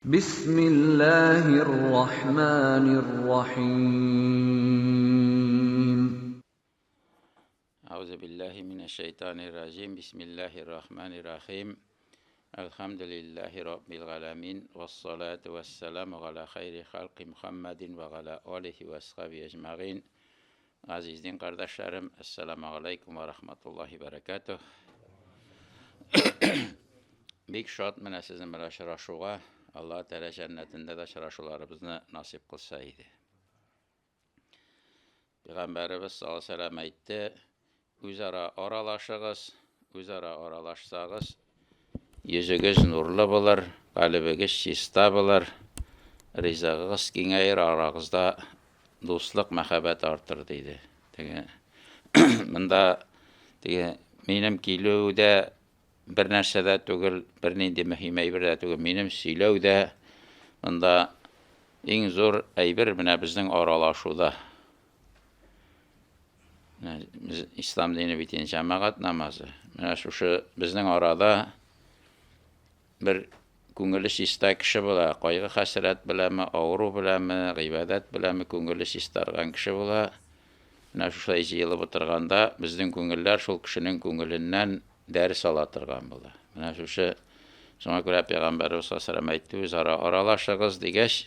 بسم الله الرحمن الرحيم. أعوذ بالله من الشيطان الرجيم. بسم الله الرحمن الرحيم. الحمد لله رب العالمين، والصلاة والسلام على خير خلق محمد وعلى آله وصحبه أجمعين. Aziz din kardeşlerim, Esselamu Aleyküm ve Rahmetullahi Berekatuh. Big shot mene sizin bir şaraşuğa, Allah Teala cennetinde de şaraşularımızı nasip kılsaydı. Peygamberimiz sallallahu aleyhi ve sellem aytdı, üzara aralaşığız, üzara aralaşsağız, yüzügüz nurlu bulur, kalbigüz şista bulur, rizağız kengayır, arağızda dostluk, mehabet artır deydi. Bunda benim kiylöwde bir närsede tugul, bir nindi mühim aýber de tugul, benim süýlewde bunda iň zor aýber mine bizden aralaşuda. Biz İslam dini biten cemaat namazı. Mine şu bizden arada bir köngüli şista kişi bola, kaygı hasret bilemi, awru bilemi, gıybet bilemi köngüli şistargan kişi bola. Mine şu ýylyp oturganda bizden köngüller şol kişinin köngülinden ders alatırgan bola. Mine şu şoňa görä Peygamberimiz sallallahu aleyhi ve sellem aýtdy, "Özara aralaşygyz digeş,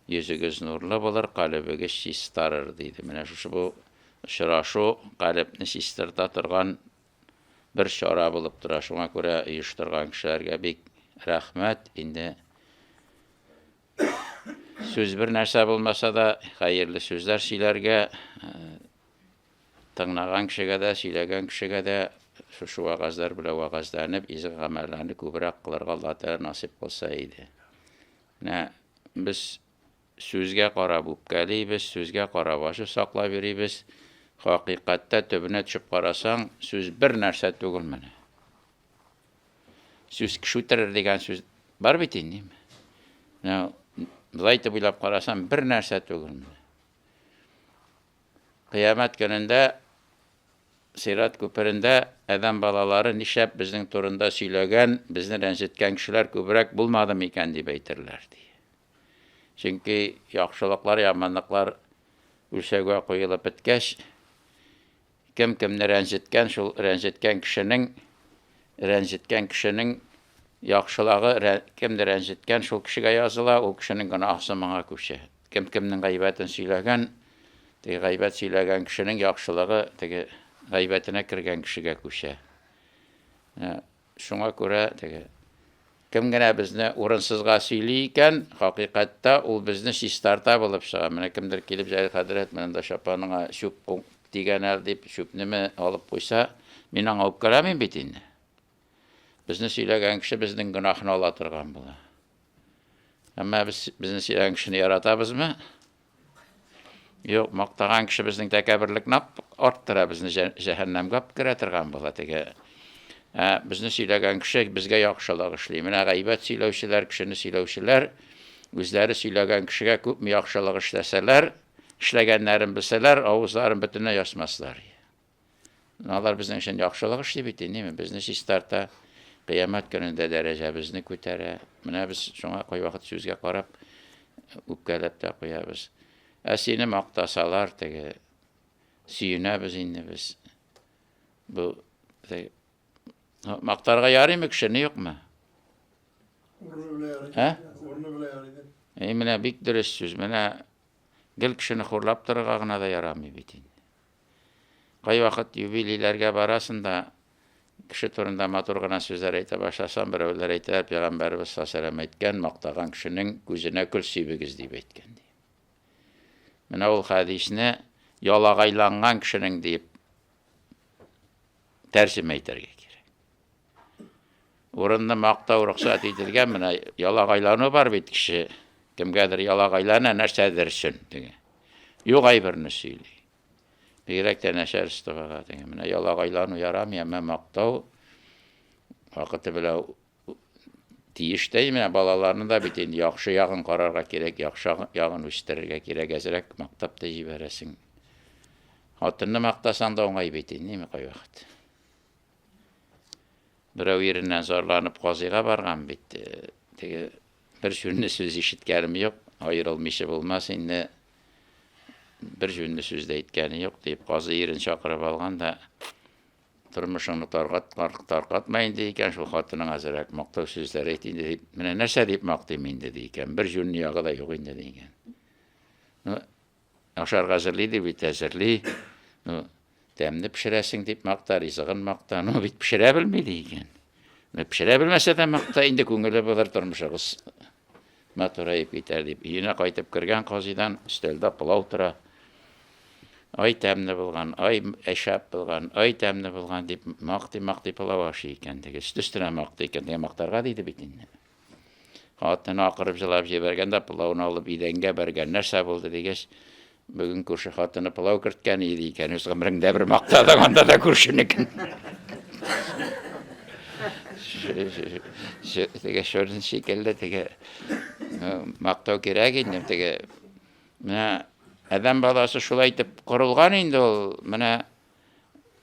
yüzügüz nurlu bolar, kalbigiz şistarar" diýdi. Mine şu bu şuraşu kalbni şistarta turgan bir şara bolup tura. Şoňa görä ýyşdyrgan kişilerge bek rahmet. Indi söz bir нәрсә bolmasa da hayırlı sözler şilerge, tыңnagan kişige de, şilegen kişige de şu wagazlar bilen wagazlanyp, izi gamellerini köbürek kılarga Allah Teala nasip bolsa idi. Biz sözge qarab upkalybız, sözge qarab başy saklap berýbis. Hakykatda töbüne düşüp garasaň, söz bir нәрсә tugul mene. Söz kişi öterer degen söz bar bit indi. Bulayta buylap garasaň bir нәрсә tugul mene. Kıyamet gününde Sirat köpüründe adam balaları nişep bizning turunda süylegen, bizni ränjitken kişiler köbürek bulmadı miken diýip aýtyrlar diye. Çünki ýakşylyklar, ýamanlyklar ölçege goýulyp bitgeç, kim-kimni ränjitken, şol ränjitken kişiniň ýakşylygy kimni ränjitken şol kişige ýazylar, o kişiniň günahy maňa köşe. Kim-kimniň gaýbatyn süylegen, gaýbat süylegen kişiniň ýakşylygy gaýbatine kirgen kişige köşe. Şoňa görä kim gene bizni orunsyzga süýleyken, hakykatda ol bizni şistarta bolup çygar. Mene kimdir kelip jaý hadrat menen de şapanyňa şup digen el diýip şupnymy alyp goýsa, men aňa alyp gelämin bitinde. Bizni süýlegen kişi bizning günahyny alatyrgan bolar. Amma bizni süýlegen kişini yaratabızmy? Yok, maktagan kişi bizning tekebirlikni arttyra, bizni cehennemge giretirgan bolar. Bizni süýlegen kişi bizge ýakşylyk işleýär. Mene gaýbat süýlewçiler, kişini süýlewçiler, özleri süýlegen kişige köpmi ýakşylyk işleseler, işlegenlerin bilseler, awuzlaryny bütüne ýasmaslar. Nalar bizden için ýakşylyk işleýip bitdi, bizni şistarta, kıyamet gününde derece bizni kötere. Mene biz şoňa goý wagt sözge garap, upkelep de goýabys. Seni maktasalar, süýünäbiz indi biz. Bu maktarga ýarymy kişini ýokmy? Mene bik dürüst söz, mene gel kişini horlap durgagına da ýaramy bitin. Goý wagt ýubileylerge barasynda kişi turunda matur gana sözler aýta başlasan, bireler aýtar, Peygamberimiz sallallahu aleyhi ve sellem aýtgan, maktagan kişiniň gözüne kül süýbigiz diýip aýtgan. Mene ol hadisni ýalagaýlangan kişiniň diýip terjime etdirge gerek. Orunda maktaw ruhsat edilgen, mene ýalagaýlanyp bar bit kişi. Kimgedir ýalagaýlana näçedir şün. Ýok aýbyryny süýli. Beýrekde näşer istifaga diýen. Mene ýalagaýlanyp ýaramy, amma maktaw wagty bilen tiýişde mene balalaryny da bitin ýakşy ýagyn gararga kerek, ýakşy ýagyn üstürge kerek, ezerek maktapda ýiberesiň. Hatyny maktasan da oňaý bitin, näme goý wagt. Birew ýerinden zorlanyp gazyga bargan bitdi. bir jünni söz işitkenim yok. Ayrılmışı bulmaz inne bir jünni söz de etkeni yok deyip qazı yerin çakırıp algan da turmuşunu tarqatmayın deyken şu xatının azırak maqtav sözler ettiğinde deyip mene nerse deyip maqtayım indi deyken bir jünni yağı da yok indi deyken. Aşar hazırlıydı bir tezirli. Demni pişiresin deyip maqtar, izğın maqtar. Bit pişirebilmeydi deyken. Pişirebilmese de maqta indi köngülü bulur turmuşağız. Maturayıp biter deyip. Yine qaytıp kirgen qazıdan üstelde pilav tura. Ay təmni bulgan, ay eşap bulgan, ay təmni bulgan deyip maqti pilav aşı iken. Üstüne maqti iken. Maqtarga deydi bitinne. Hatını akırıp jılap jebergende pilavını alıp idenge bergen nerse buldu degeç. Bugün kurşu hatını pilav kırtken idi iken. Üz gımrında bir maqtadığında da kurşunikin. Tege şöyle şekilde tege maqtav kerek indim tege. Mine adam balası şulaytıp kurulgan indi ol. Mine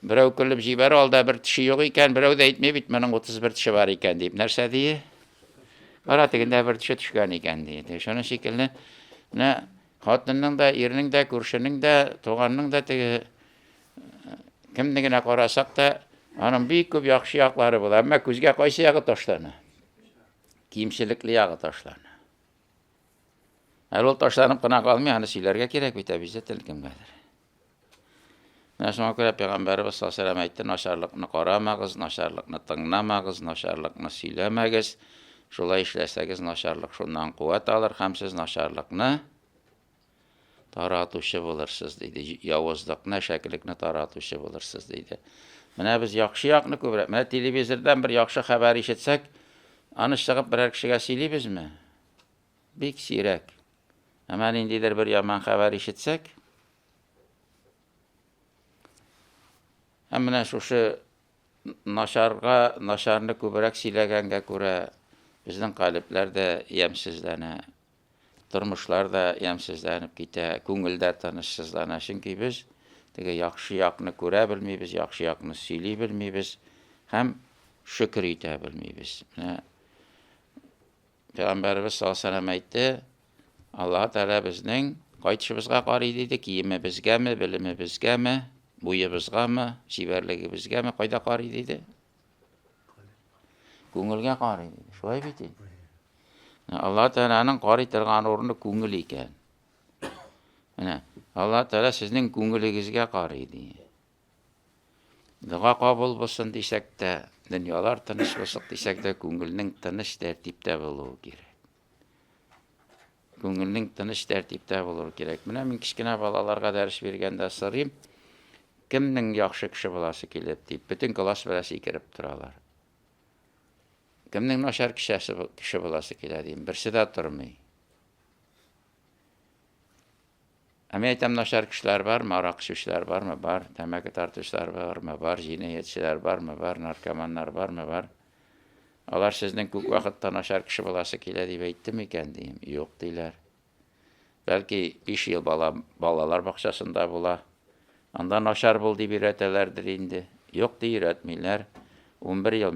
birov kılıp jiber alda bir tişi yok iken birov da etmey bit menin 31 tişi var iken deyip nerse diye. Ara teginde bir tişi düşken iken diye. Şöyle şekilde mine hatının da erinin de kurşunun da toğanның da tege kimdigine qarasak da anın büyük köp yaxşı yaqları bolar. Ama көзге qaysı yağı taşlarını. Kiyimçilikli yağı taşlarını. Ol taşlanıp qına qalmay, hani söylerge kerek bite bizde tilkimgedir. Şuna göre Peygamberimiz sallallahu aleyhi ve sellem aytdı, naşarlıkni qaramagız, naşarlıkni tinglamagız, naşarlıkni söylemagız. Şolay işlesegiz naşarlık şundan kuvvet alır, hem siz naşarlıkni taratuşu bulursiz deydi. Yavuzlıkni, şekillikni taratuşu bulursiz deydi. Mine biz yaxşı yaqni köbrek. Mine televizordan bir yaxşı haber işitsek, anı çıkıp birer kişiye söyleyibizmi? Bik sirek. Hemen indiler bir yaman haber işitsek, hemen şu naşarını köbrek söyleyenge göre bizden kalplerde yemsizlene, durmuşlar da yemsizlenip gite, köngülde tanışsızlana. Çünkü biz tege yaxşı yaqni köre bilmeyibiz, yaxşı yaqni söyley bilmeyibiz, hem şükür ite bilmeyibiz. Peygamberimiz sallallahu aleyhi ve sellem aytdı, Allah Teala bizning qaytishimizga qaraydi, kiyimi bizgami, bilimi bizgami, bo'yi bizgami, sevarligi bizgami, qayda qaraydi deydi? Ko'ngilga qaraydi. Shulay biti. Allah Teala'nın qari turgan o'rni ko'ngil ekan. Mana Allah Teala sizning ko'ngilingizga qaraydi. Duo qabul bo'lsin desek de, dunyolar tinch bo'lsin desek de, ko'ngilning tinch tartibda bo'lishi kerak. Ko'ngilning tinch tartibda bo'lishi kerak. Mana men kichkina bolalarga dars berganda so'rayim, kimning yaxshi kishi bo'lasi kelib deb, butun klass bilasi kirib turalar. Kimning noshar kishi bo'lasi keladi, birsida turmay. Ama aytam noshar kishilar bormi, aroq ichuvchilar bormi? Bor. Tamaki tortuvchilar bormi? Bor. Jinoyatchilar bormi? Bor. Narkomanlar bormi? Bor. Ular sizning ko'p vaqtda noshar kishi bo'lasi keladi deb aytdimi ekan deyim. Yo'q deylar. Balki 5 yil bolalar bog'chasida bo'la. Anda noshar bo'ldi deb o'ratalardir endi. Yo'q deb o'ratmaylar. 11 yil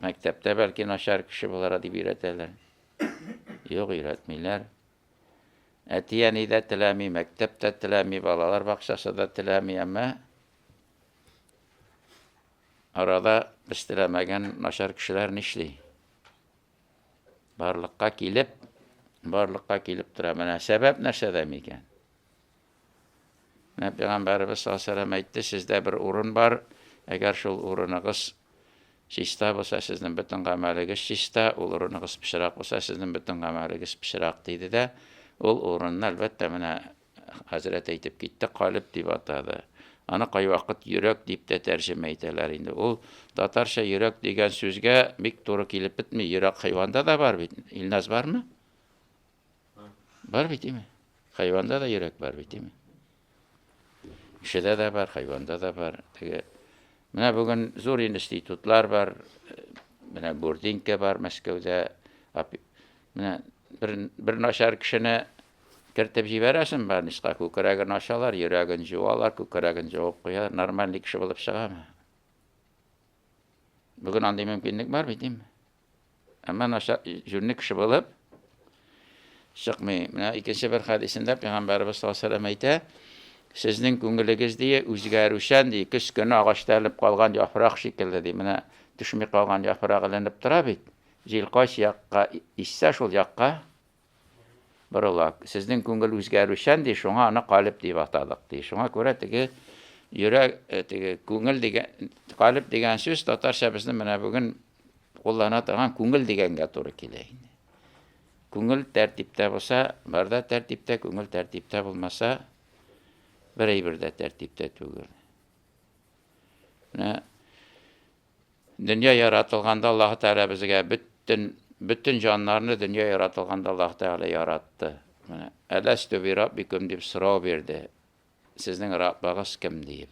maktabda balki noshar kishi bo'lar deb o'ratalar. Yo'q o'ratmaylar. Atiyanida tilami, maktabda tilami, bolalar bog'chasida tilami, ama arada biz tilamagan noshar kishilar nishli. Barliqqa kelib turadi. Mana sabab narsada ekan. Peygamberimiz sallallohu alayhi vasallam aytdi, sizda bir o'rin bor, agar shu o'riningiz shista bo'lsa, sizning butun amalingiz shista, o'riningiz pishroq bo'lsa, sizning butun amalingiz pishroq deydi-da. Ol o'rinni albatta mana Hazrat aytib ketdi, qalb deb atadi. Ana qay vaqt yurak deb de tarjima aytadilar endi. Ol tatarcha yurak degan so'zga bek to'g'ri kelib bitmi? Yurak hayvonda da bor bit. Ilnaz bormi? Bor bitimi? Hayvonda da yurak bor bitimi? Kishida da bor, hayvonda da bor. Mana bugun zo'r institutlar bor. Mana Bordinka bor Moskvada. Mana bir noshar kishini kiritib jibarasin bor, nisqa ko'kragi noshalar, yuragini juvolar, ko'kragini javob qo'yar, normal kishi bo'lib chiqadimi? Bugun anday mumkinlik bor, bitimmi? Ama jünni kişi bulup çıkmay. Mana ikinci bir hadisinde Peygamberimiz sallallahu aleyhi ve sellem ayta, sizning ko'nglingiz diye o'zgaruvchan diye kış günü ağaçlanıp kalgan yaprak şekilde diye mana düşmey kalgan yaprak ilinib tura bit. Jilqosh yoqqa issa şol yoqqa burilak. Sizning ko'ngil o'zgaruvchan diye şoňa ana qalb deb atadyk diye. Şoňa ko'ra tigi yurak tigi ko'ngil degan qalb degan söz tatarcha bizni mana bugun qo'llanadigan ko'ngil deganga to'g'ri keladi. Ko'ngil tartibda bo'lsa, birda tartibda, ko'ngil tartibda bo'lmasa, birda tartibda tugul. Dünya yaratılganda Allah Teala bizge bütün canlarını dünya yaratılganda Allah Teala yarattı. Elestü bi Rabbikum deyip sıra verdi. Sizin Rabbiniz kim deyip.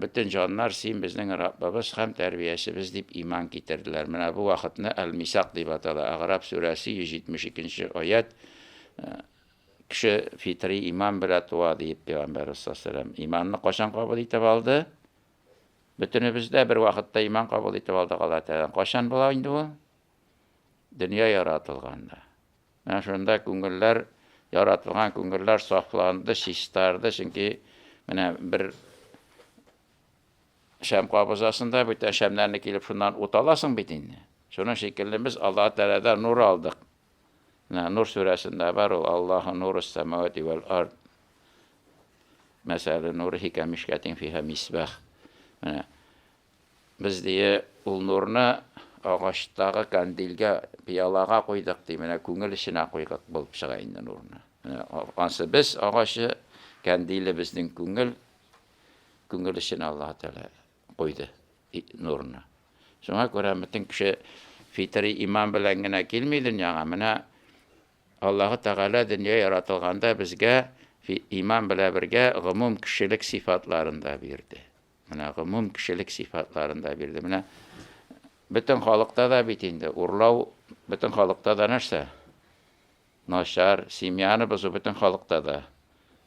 Bütün canlar sizin bizning Rabbimiz hem terbiyesimiz deyip iman getirdiler. Bu vakitne El-Misak deyip atalı. A'raf suresi 172. ayet. Kişi fitri iman bile tuva deyip Peygamberimiz sallallahu aleyhi ve sellem imanını kaçan kabul etip aldı? Bütünümüzde bir vakitte iman kabul etip aldık Allah Teala. Kaçan bula indi bu? Dünya yaratılganda. Yani şunda ko'ngillar yaratılgan ko'ngillar saflandı, şiştardı. Çünkü bir şam kabızasında bütün şamlarını kelip şundan utalasın bitinni. Şunun şekilde biz Allah Teala'dan nur aldık. Nur suresinde var o Allah'ın nuru semavati vel ard. Mesela nurihi kemişketin fiha misbah. Biz diye ul nurunu ağaçtağı kandilge, piyalağa koyduk diye, ko'ngil işine koyduk bulup çıkayında nurunu. Ansı biz ağaçı kandili bizden ko'ngil işine Allah Teala koydu nurunu. Şuna göre bütün kişi fitri iman bilen gene kelmeydi dünyaya. Allah Teala dünya yaratılganda bizge iman bilen birge gümum kişilik sıfatlarında verdi. Gümum kişilik sıfatlarında verdi. Bütün halkta da bitindi. Urlav bütün halkta da nerse? Naşar, simyanı bozu bütün halkta da.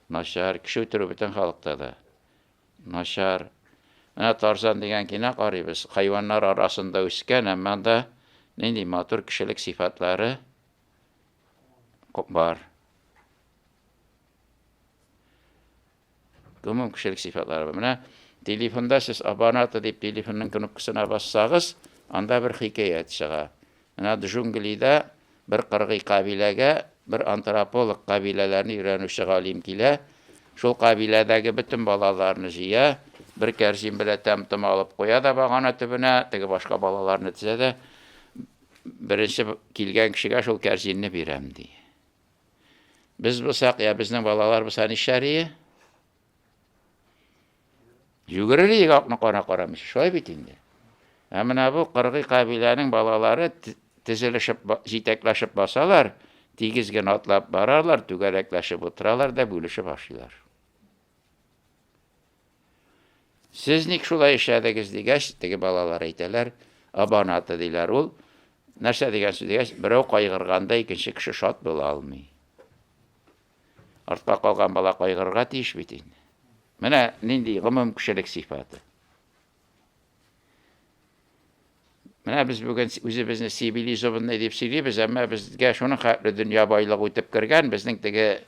Naşar, kişi ötürü bütün halkta da. Naşar. Tarzan degen ki ne qarıyız? Hayvanlar arasında üsken ama da neydi matur kişilik sıfatları var. Gümüm kişilik sıfatları var. Telefonda siz abonat edip telefonun knopkasına bassağız, anda bir hikayet çığa. Djunglida bir qirg'iy qabilaga bir antropolog qabilalarini öğrenuvchi alim kela. Şol qabiladagi bütün balalarını jiya, bir kerjin bilan tamtam olib qo'yadi bag'ona tubina, tigi boshqa balalarni tizadi. Birinchi kelgan kishiga şol kerjinni beram deydi. Biz bo'lsak, ya bizning balalar bo'lsa nishariy. Yuguriliga oqni qora-qoramish, shoy bitindi. Mana bu qirg'iy qabilaning balalari tizilishib, jitaklashib basalar, tegizgin otlab borarlar, tugalaklashib o'tiralar da bo'lishib boshlaylar. Siznik şulay işlədiniz degəş, degi balalar aytırlar, abonatı deyirlər ol. Нәрсә дигән сүз дигәч, берәү кайгырганда икенче кеше шат була алмый. Артка калган бала кайгырга тиеш бит инде. Менә нинди гомум кешелек сыйфаты. Менә без бүген үзебезне цивилизованный дип сөйлибез, әмма безгә шуның хәтле дөнья байлыгы үтеп кергән, безнең теге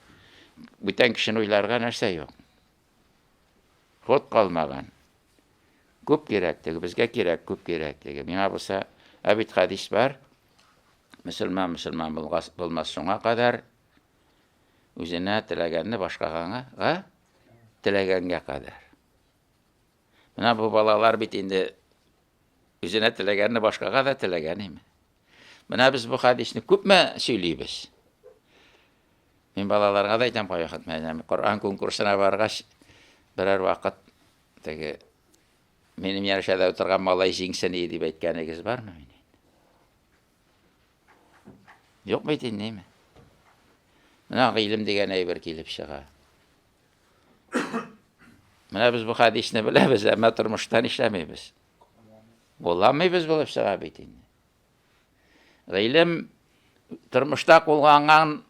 бүтән кешене уйларга нәрсә юк. Ход калмаган. Күп кирәк, безгә кирәк, күп кирәк. Миңа булса Әбит хадис бар. Müslüman bulmaz şuna kadar üzerine tiləgənini başqağa tiləgəngə kadar. Buna bu balalar bitindi üzerine tiləgənini başqağa da tiləgəniyim. Buna biz bu hadisini küpmə söyləyimiz. Min balalarga da aytan payaq etməyəcəm. Kur'an konkursuna barğaç birer vaqt tege benim yarışada oturgan malay jingsini edip aytganınız var mı? Yok mu etin değil mi? Buna ilim degen bir kelip çığa. Buna biz bu hadisini bilemiz ama turmuştan işlemeyimiz. Olamayız bulup çığa bitin. İlim turmuşta kullanğan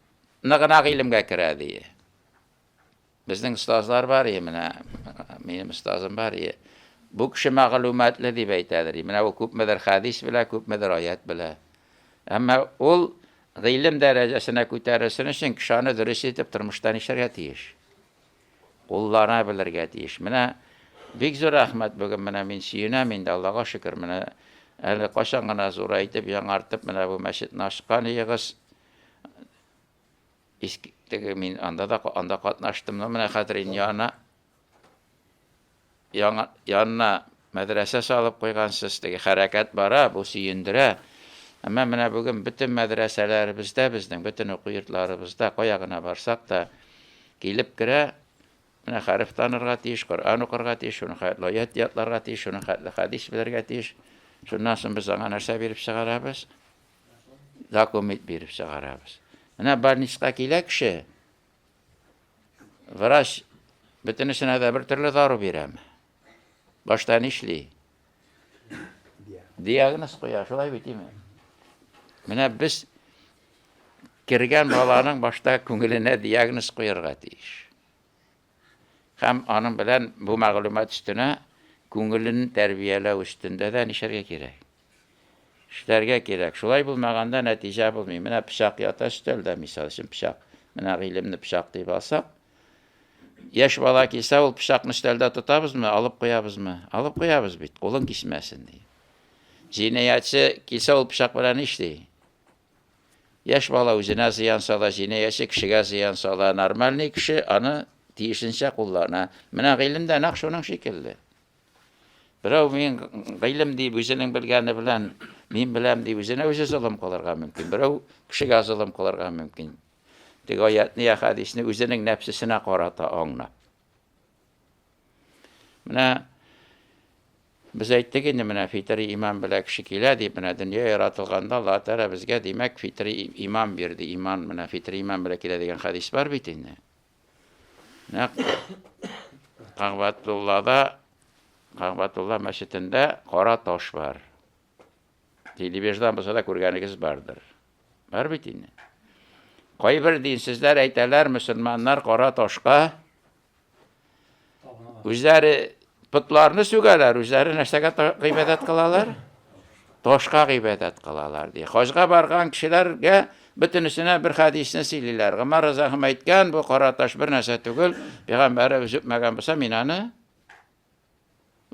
nıgına ilimge kiradi. Bizning ustazlar var ya, benim ustazım var ya. Bu kişi mağlumatlı deyip aytadır. Mana bu ko'pmedir hadis bilan, ko'pmedir oyat bilan. Әмма ул гыйлем дәрәҗәсенә күтәрелсен өчен кеше аны дөрес итеп тормышта нишләргә тиеш. Куллана белергә тиеш. Менә бик зур рәхмәт бүген менә мин сөенәм инде, Аллага шөкер, менә әле кашан гына зурайтып, яңартып, менә бу мәчетне ачкан егыз. Теге мин анда катнаштым, менә хәзер янына мәдрәсә салып куйгансыз, теге хәрәкәт бара, бу сөендерә. Әмма менә бүген бөтен мәдрәсәләребездә, безнең бөтен уку йортларыбызда, кая гына барсак та килеп керә, менә хәреф танырга тиеш, Коръан укырга тиеш, шуны хәтле аят ятларга тиеш, шуны хәтле хәдис белергә тиеш. Шуннан соң без аңа нәрсә биреп чыгарабыз? Документ биреп чыгарабыз. Менә больницага килә кеше, врач бөтенесенә дә бер төрле дару бирәме? Башта нишли? Диагноз куя, шулай битиме? Менә без кергән баланың башта күңеленә диагноз куярга тиеш. Һәм аның белән бу мәгълүмат өстенә күңелен тәрбияләү өстендә дә нишләргә кирәк? Эшләргә кирәк. Шулай булмаганда нәтиҗә булмый. Менә пычак ята өстәлдә, мисал өчен пычак. Менә гыйлемне пычак дип алсак, яшь бала килсә, ул пычакны өстәлдә тотабызмы, алып куябызмы? Алып куябыз бит, кулын кисмәсен ди. Җинаятчы килсә, ул пычак белән эшли. Яшь бала үзенә зыян сала, җинаятчы кешегә зыян сала. Нормальный кеше аны тиешенчә куллана. Менә гыйлемдә нәкъ шуның шикелле. Берәү мин гыйлем дип үзенең белгәне белән мин беләм дип үзенә үзе золым кылырга мөмкин. Берәү кешегә золым кылырга мөмкин. Теге аятны я хадисне үзенең нәфсесенә карата аңлап. Менә без әйттек инде, менә фитри иман белән кеше килә дип, менә дөнья яратылганда Алла Тәала безгә димәк фитри иман бирде. Иман менә фитри иман белән килә дигән хадис бар бит инде. Кағбатулла мәчетендә кара таш бар. Телевизордан булса да күргәнегез бардыр. Бар бит инде. Кайбер динсезләр әйтәләр, мөселманнар кара ташка үзләре путларны сүгәләр, үзләре нәрсәгә гыйбадәт кылалар? Ташка гыйбадәт кылалар ди. Хаҗга барган кешеләргә бөтенесенә бер хадисне сөйлиләр. Гомар разахым әйткән, бу кара таш бер нәрсә түгел, пәйгамбәр үпмәгән булса, мин аны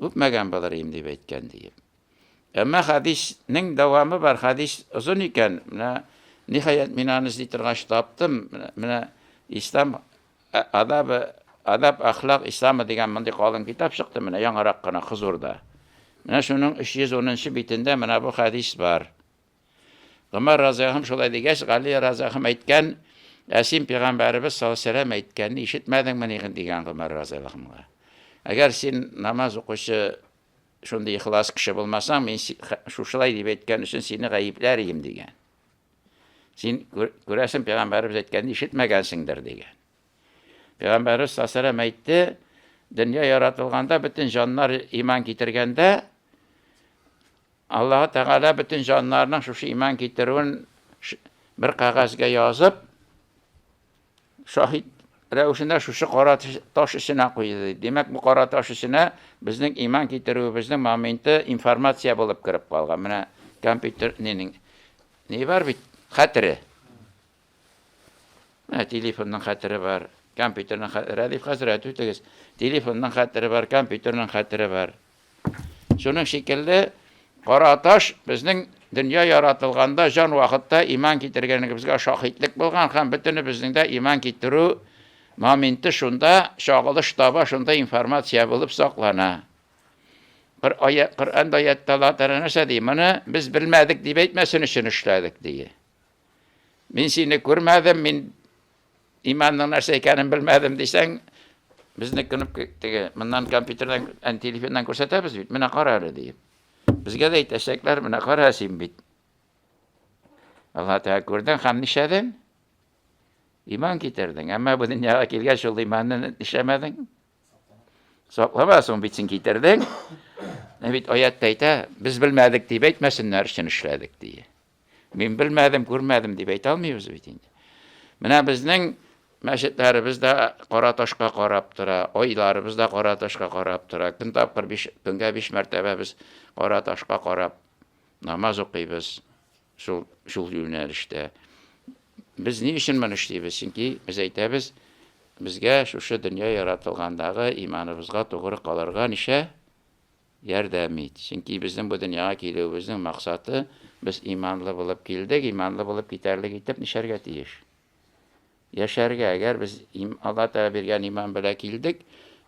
үпмәгән булырым дип әйткән диеп. Әмма хадиснең дәвамы бар, хадис озын икән. Менә ниһаять мин аны эзли торгач таптым. Менә ислам адаб әхлак исламы дигән мондый калын китап чыкты, менә яңарак кына Хозурда. Менә шуның 310-нчы битендә менә бу хадис бар. Гомар разахым шулай дигәч, Гали разахым әйткән, Әсим пәйгамбәрбез саллаллаһу алейһи ва сәлләм әйткәнне ишетмәдеңме дигән Гомар разахымга. Әгәр син намаз укучы шундый ихлас кеше булмасаң, мин шушылай дип әйткән өчен сине гаепләр идем дигән. Син күрәсең пәйгамбәрбез әйткәнне ишетмәгәнсеңдер дигән. Пәйгамбәрбез саллаллаһу алейһи ва сәлләм әйтте, дөнья яратылганда бөтен җаннар иман китергәндә, Аллаһ Тәгалә бөтен җаннарның шушы иман китерүен бер кагазга язып, шаһид рәвешендә шушы кара таш эченә куйды. Демәк, бу кара таш эченә безнең иман китерүебезнең моменты информация булып кирип калган. Менә компьютер ни бар бит? Хәтере. Менә телефонның хәтере бар, компьютерның хәтере дип хәзрәт үтегез. Телефонның хәтере бар, компьютерның хәтере бар. Шуның шикелле кара таш безнең дөнья яратылганда җан вакытта иман китергәнегебезгә шаһидлек булган һәм бөтенебезнең дә иман китерү моменты шунда шагылыш таба, шунда информация булып саклана. Бер аят, Коръан аятта Алла Тәгалә нәрсә ди? Моны без белмәдек дип әйтмәсен өчен эшләдек ди. Мин сине күрмәдем, мин иманның нәрсә икәнен белмәдем дисәң, безне теге моннан компьютердан, телефондан күрсәтәбез бит. Менә кара әле дип. Безгә дә әйтәчәкләр, менә кара син бит. Алла Тәгалә күрдең һәм нишәдең? Иман китердең. Әмма бу дөньяга килгәч ул иманны нишәмәдең? Сакламасын бит син китердең. Бит аятта әйтә, без белмәдек дип әйтмәсеннәр өчен эшләдек ди. Мин белмәдем, күрмәдем дип әйтә алмыйбыз бит инде. Менә безнең мәчетләребездә кара ташка карап тора, ойларыбыз да кара ташка карап тора. Көн тапкыр көнгә 5 мәртәбә без кара ташка карап намаз укыйбыз. шул юнәлештә. Без ни өчен моны эшлибез? Чөнки без әйтәбез, безгә шушы дөнья яратылгандагы иманыбызга тугры калырга нишә ярдәм ит. Чөнки безнең бу дөньяга килүебезнең максаты, без иманлы булып килдек, иманлы булып китәрлек итеп нишәргә тиеш. Яшәргә. Әгәр без Алла Тәала биргән иман белән килдек,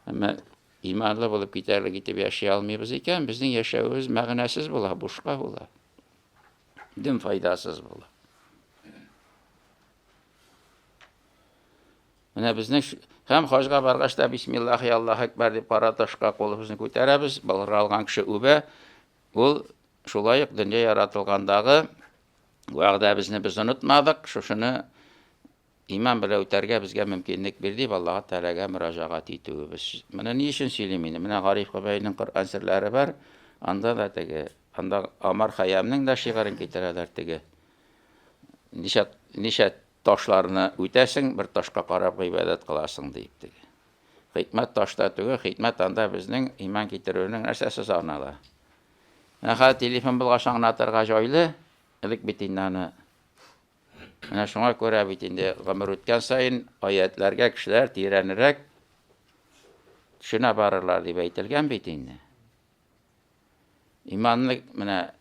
әмма иманлы булып китәрлек итеп яши алмыйбыз икән, безнең яшәүебез мәгънәсез була, бушка була. Дөм файдасыз була. Менә безнең һәм хаҗга баргач та бисмиллаһи Аллаһу әкбәр дип кара ташка кулыбызны күтәрәбез, балыр алган кеше үбә. Ул шулай ук дөнья яратылгандагы вәгъдәбезне без онытмадык, шушыны иман белән үтәргә безгә мөмкинлек бирде, Аллаһ Тәаләгә мөрәҗәгать итүебез. Менә ни өчен сөйлим инде? Менә Гариф Гобәйнең Коръән серләре бар. Анда да анда Амар Хаямның да шигырен китерәләр теге. Нишә ташларны үтәсең, бер ташка карап гыйбадәт кыласың дип теге. Хикмәт ташта түгел, хикмәт анда безнең иман китерүнең нәрсәсе санала. Менә телефон булгач аңлатырга җайлы, элек бит инде менә шуңа күрә бит инде гомер үткән сайын аятләргә кешеләр тирәнрәк төшенә барырлар дип әйтелгән бит инде. Иманлык менә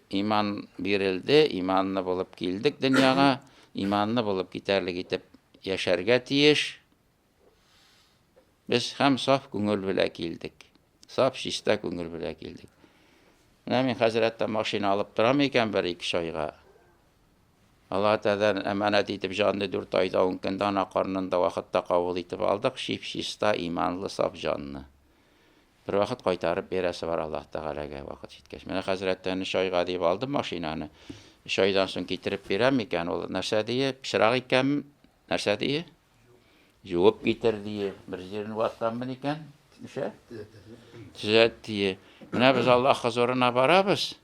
иман бирелде, иманлы булып килдек дөньяга, иманлы булып китәрлек итеп яшәргә тиеш. Без һәм саф күңел белән килдек. Саф чиста күңел белән килдек. Менә мин хәзрәттән машина алып торам икән бер 2 айга. Алла Тәаләдән әманәт итеп җанны 4 айда 10 көндә ана карнында вакытта кабул итеп алдык, чиста, иманлы, саф җанны. Бер вакыт кайтарып бирәсе бар Аллаһ Тәгаләгә вакыт җиткәч. Менә хәзрәттән 3 айга дип алдым машинаны. 3 айдан соң китереп бирәм икән, ул нәрсә дие? Пычрак икән, нәрсә дие? Җуып китер дие. Бер җирен ваттанмын икән, нишә? Төзәт дие. Менә без Аллаһ хузурына барабыз.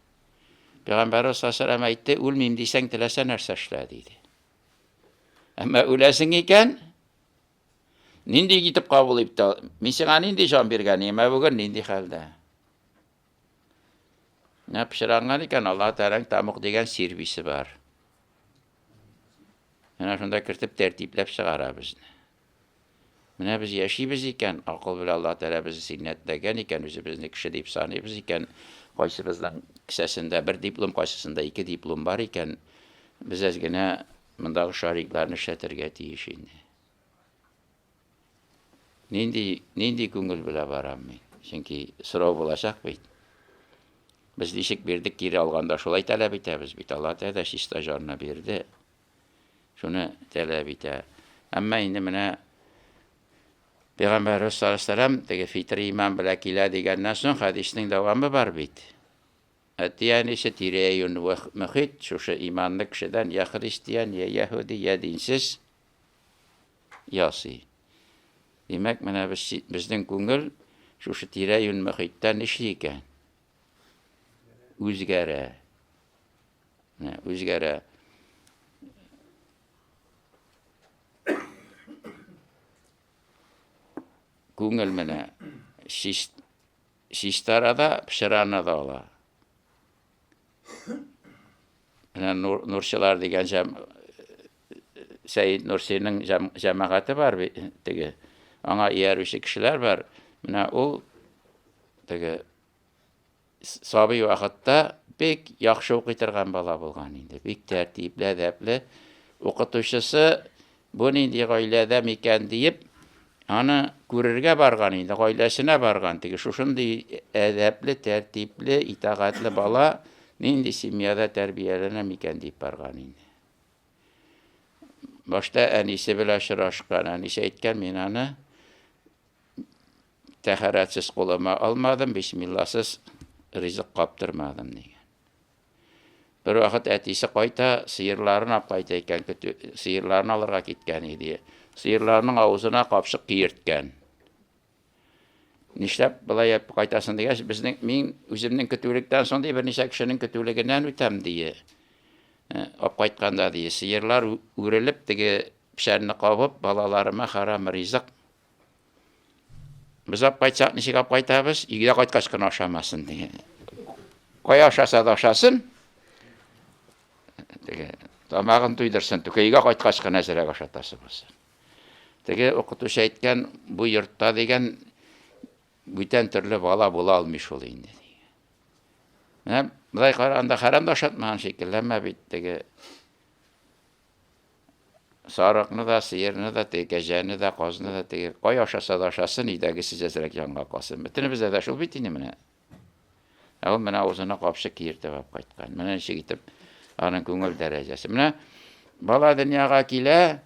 Пәйгамбәр саллаллаһу әйтте, үлмим дисәң теләсә нәрсә эшлә диде. Әмма үләсең икән, нинди китеп кабул итте? Мин сиңа нинди җан биргәнем, ә бүген нинди хәлдә? Менә пычранган икән, Алла Тәаләнең тамук дигән сервисы бар. Менә шунда кертеп тәртипләп чыгарабыз. Менә без яшибез икән, акыл белән Алла Тәалә безне синнәтләгән икән, үзебезне кеше дип саныйбыз икән. Кайсыбызның кесәсендә 1 диплом, кайсысында 2 диплом бар икән, без генә мондагы шарикларны эшләтергә тиеш инде. Нинди күңел белән барам мин? Чөнки сорау булачак бит. Без ничек бирдек, кире алганда шулай таләп итәбез бит. Алла Тәалә чиста җанны бирде. Шуны таләп итә. Әмма инде менә Пәйгамбәр саллаллаһу алейһи ва саллям теге фитри иман белән килә дигәннән соң хәдиснең дәвамы бар бит. Әтияни сетиреюн ва мөхит, шушы иманлы кешедән я христиан, я яһуди, я динсез ясый. Димәк, менә безнең күңел шушы тирәюн мөхиттән эшли икән. Үзгәрә. Үзгәрә. Күңел менә чистарада, пычраны да ала. Менә Нурчылар дигән Сәйид Нурсиның җәмәгате бар теге. Аңа иярүче кешеләр бар. Менә ул теге сабый вакытта бик яхшы укый торган бала булган инде. Бик тәртипле, әдәпле. Укытучысы бу нинди гаиләдә микән диеп аны күрергә барган инде, гаиләсенә барган. Теге шушындый әдәпле, тәртипле, итагатьле бала нинди семьяда тәрбияләнә микән дип барган инде. Башта әнисе белән очрашкан, әнисе әйткән, мин аны тәһарәтсез кулыма алмадым, бисмилласыз ризык каптырмадым дигән. Бер вакыт әтисе кайта, сыерларын алып кайта икән, сыерларын алырга киткән иде. Сыерларның авызына капшык киерткән. Нишләп былай яп кайтасың дигәч, мин үземнең көтүлектән соң бер ничә кешенең көтүлегеннән үтәм дие. Алып кайтканда дие, сыерлар үрелеп теге пешәрне кабып, балаларыма харам ризык. Без алып кайтсак, ничек алып кайтабыз? Өйгә кайткач кына ашамасын дие. Кая ашаса да ашасын. Теге тамагын туйдырсын, төкейгә кайткач кына әзрәк ашатасы булсын. Теге укытучы әйткән, бу йортта дигән бүтән төрле бала була алмый шул инде. Менә булай караганда харам да ашатмаган шикелле, әмма бит теге сарыкны да, сыерны да, теге кәҗәне дә, казны да, теге кай ашаса да ашасын, идәгесе әзрәк янга калсын. Бөтенебездә дә шул бит инде менә. Ул менә үзенә капшы киертеп алып кайткан. Менә ничек итеп аның күңел дәрәҗәсе. Менә бала дөньяга килә,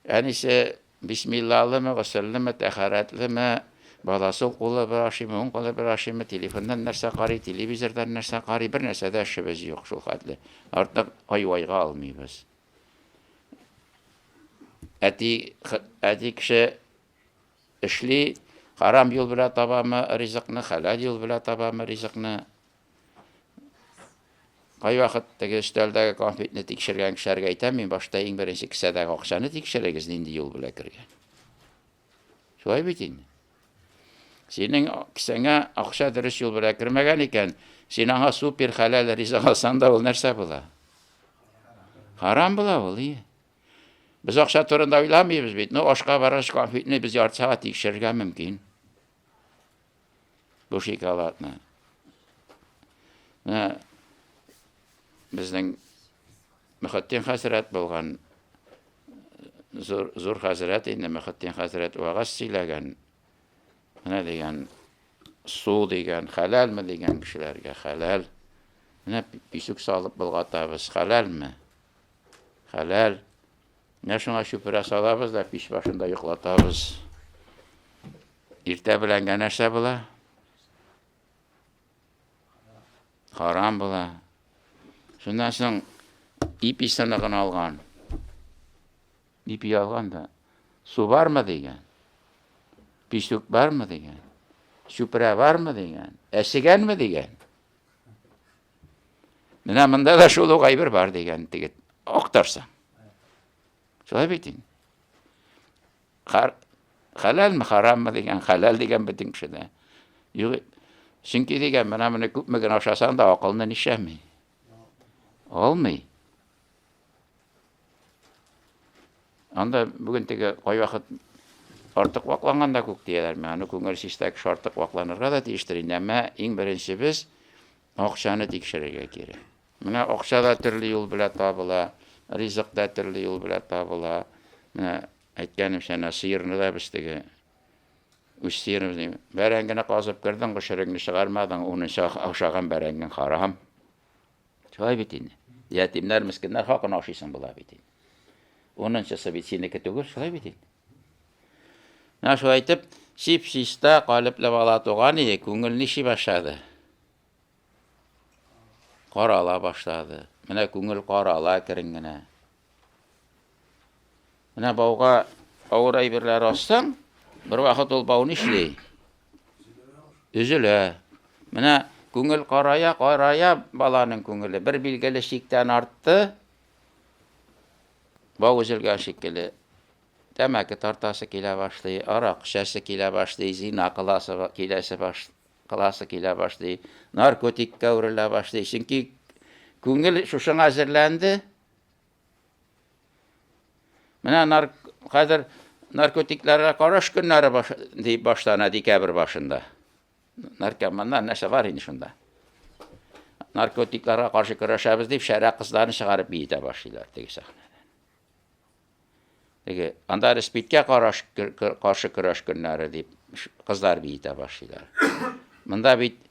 әнисе бисмиллаһлымы, гысыллымы, тәһарәтлеме, баласы кулы бер ашыймы, уң кулы бер ашыймы, телефоннан нәрсә карый, телевизордан нәрсә карый, бер нәрсә дә эшебез юк шул хәтле. Артык айвайга алмыйбыз. Әти кеше эшли, харам юл белән табамы ризыкны, хәләл юл белән табамы ризыкны. Кай вакыт теге өстәлдәге конфетны тикшергән кешеләргә әйтәм, мин башта иң беренче кисәдәге акчаны тикшерегез, нинди юл белән кергән. Шулай бит инде. Синең кисәңә акча дөрес юл белән кермәгән икән, син аңа супер хәләл ризык алсаң да ул нәрсә була? Харам була ул. Без акча турында уйламыйбыз бит. Ашка баргач конфетны без ярты сәгать тикшерергә мөмкин. Бу шоколадны. Безнең Мөхәттин хәзрәт булган зур хәзрәт инде Мөхәттин хәзрәт вагаз сөйләгән. Менә дигән су дигән хәләлме дигән кешеләргә хәләл. Менә писүк салып булгатабыз, хәләлме? Хәләл. Менә шуңа шүпрә салабыз да пич башында йоклатабыз. Иртә белән нәрсә була? Харам була. Шундан соң ипи сыныгын алган. Ипи алган да су бармы дигән? Писүк бармы дигән? Шүпрә бармы дигән? Әсегәнме дигән? Менә монда да шул ук әйбер бар дигән тигет. Актарсаң. Шулай бит инде. Хәләлме, хараммы дигән, хәләл дигән бөтен кешедә. Юк, чөнки дигән менә моны күпме генә ашасаң да акылны нишәми. Алмый. Анда бүген теге кай вакыт артык вакланганда күк дияләр. Менә күңел систәк артык вакланырга да тиештер инде. Әмма иң беренче без акчаны тикшерергә кирәк. Менә акча да төрле юл белән табыла, ризык да төрле юл белән табыла. Менә әйткәнемчә, сыерны да без теге үз сыерыбызны бәрәңгене казып кердең, кышырыңны чыгармадың, уны ашаган бәрәңгең харам. Шулай бит инде. Ятимнәр, мискиннәр хакын ашыйсың була бит инде. Унынчысы бит синеке түгел, шулай бит инде. Менә шулай әйтеп, сип-систа калыплы бала туган иде, күңел ниши башлады. Карала башлады. Менә күңел карала кирингенә. Менә бауга авыр әйберләр ассаң, бер вакыт ул бау нишли? Үзелә. Менә күңел карая баланың күңеле бер билгеле шиктән артты. Бау үзелгән шикелле. Тәмәке тартасы килә башлый, арак эчәсе килә башлый, зина кыласы килә башлый, наркотикка үрелә башлый. Чөнки күңел шушыңа әзерләнде. Менә хәзер наркотикларга караш көннәре дип башлана декабрь башында. Наркоманнар нәрсә бар инде шунда. Наркотикларга каршы көрәшәбез дип шәрә кызларны чыгарып биетә башлыйлар теге сәхнәдә. Теге анда респиткә каршы көрәш көннәре дип кызлар биетә башлыйлар. Монда бит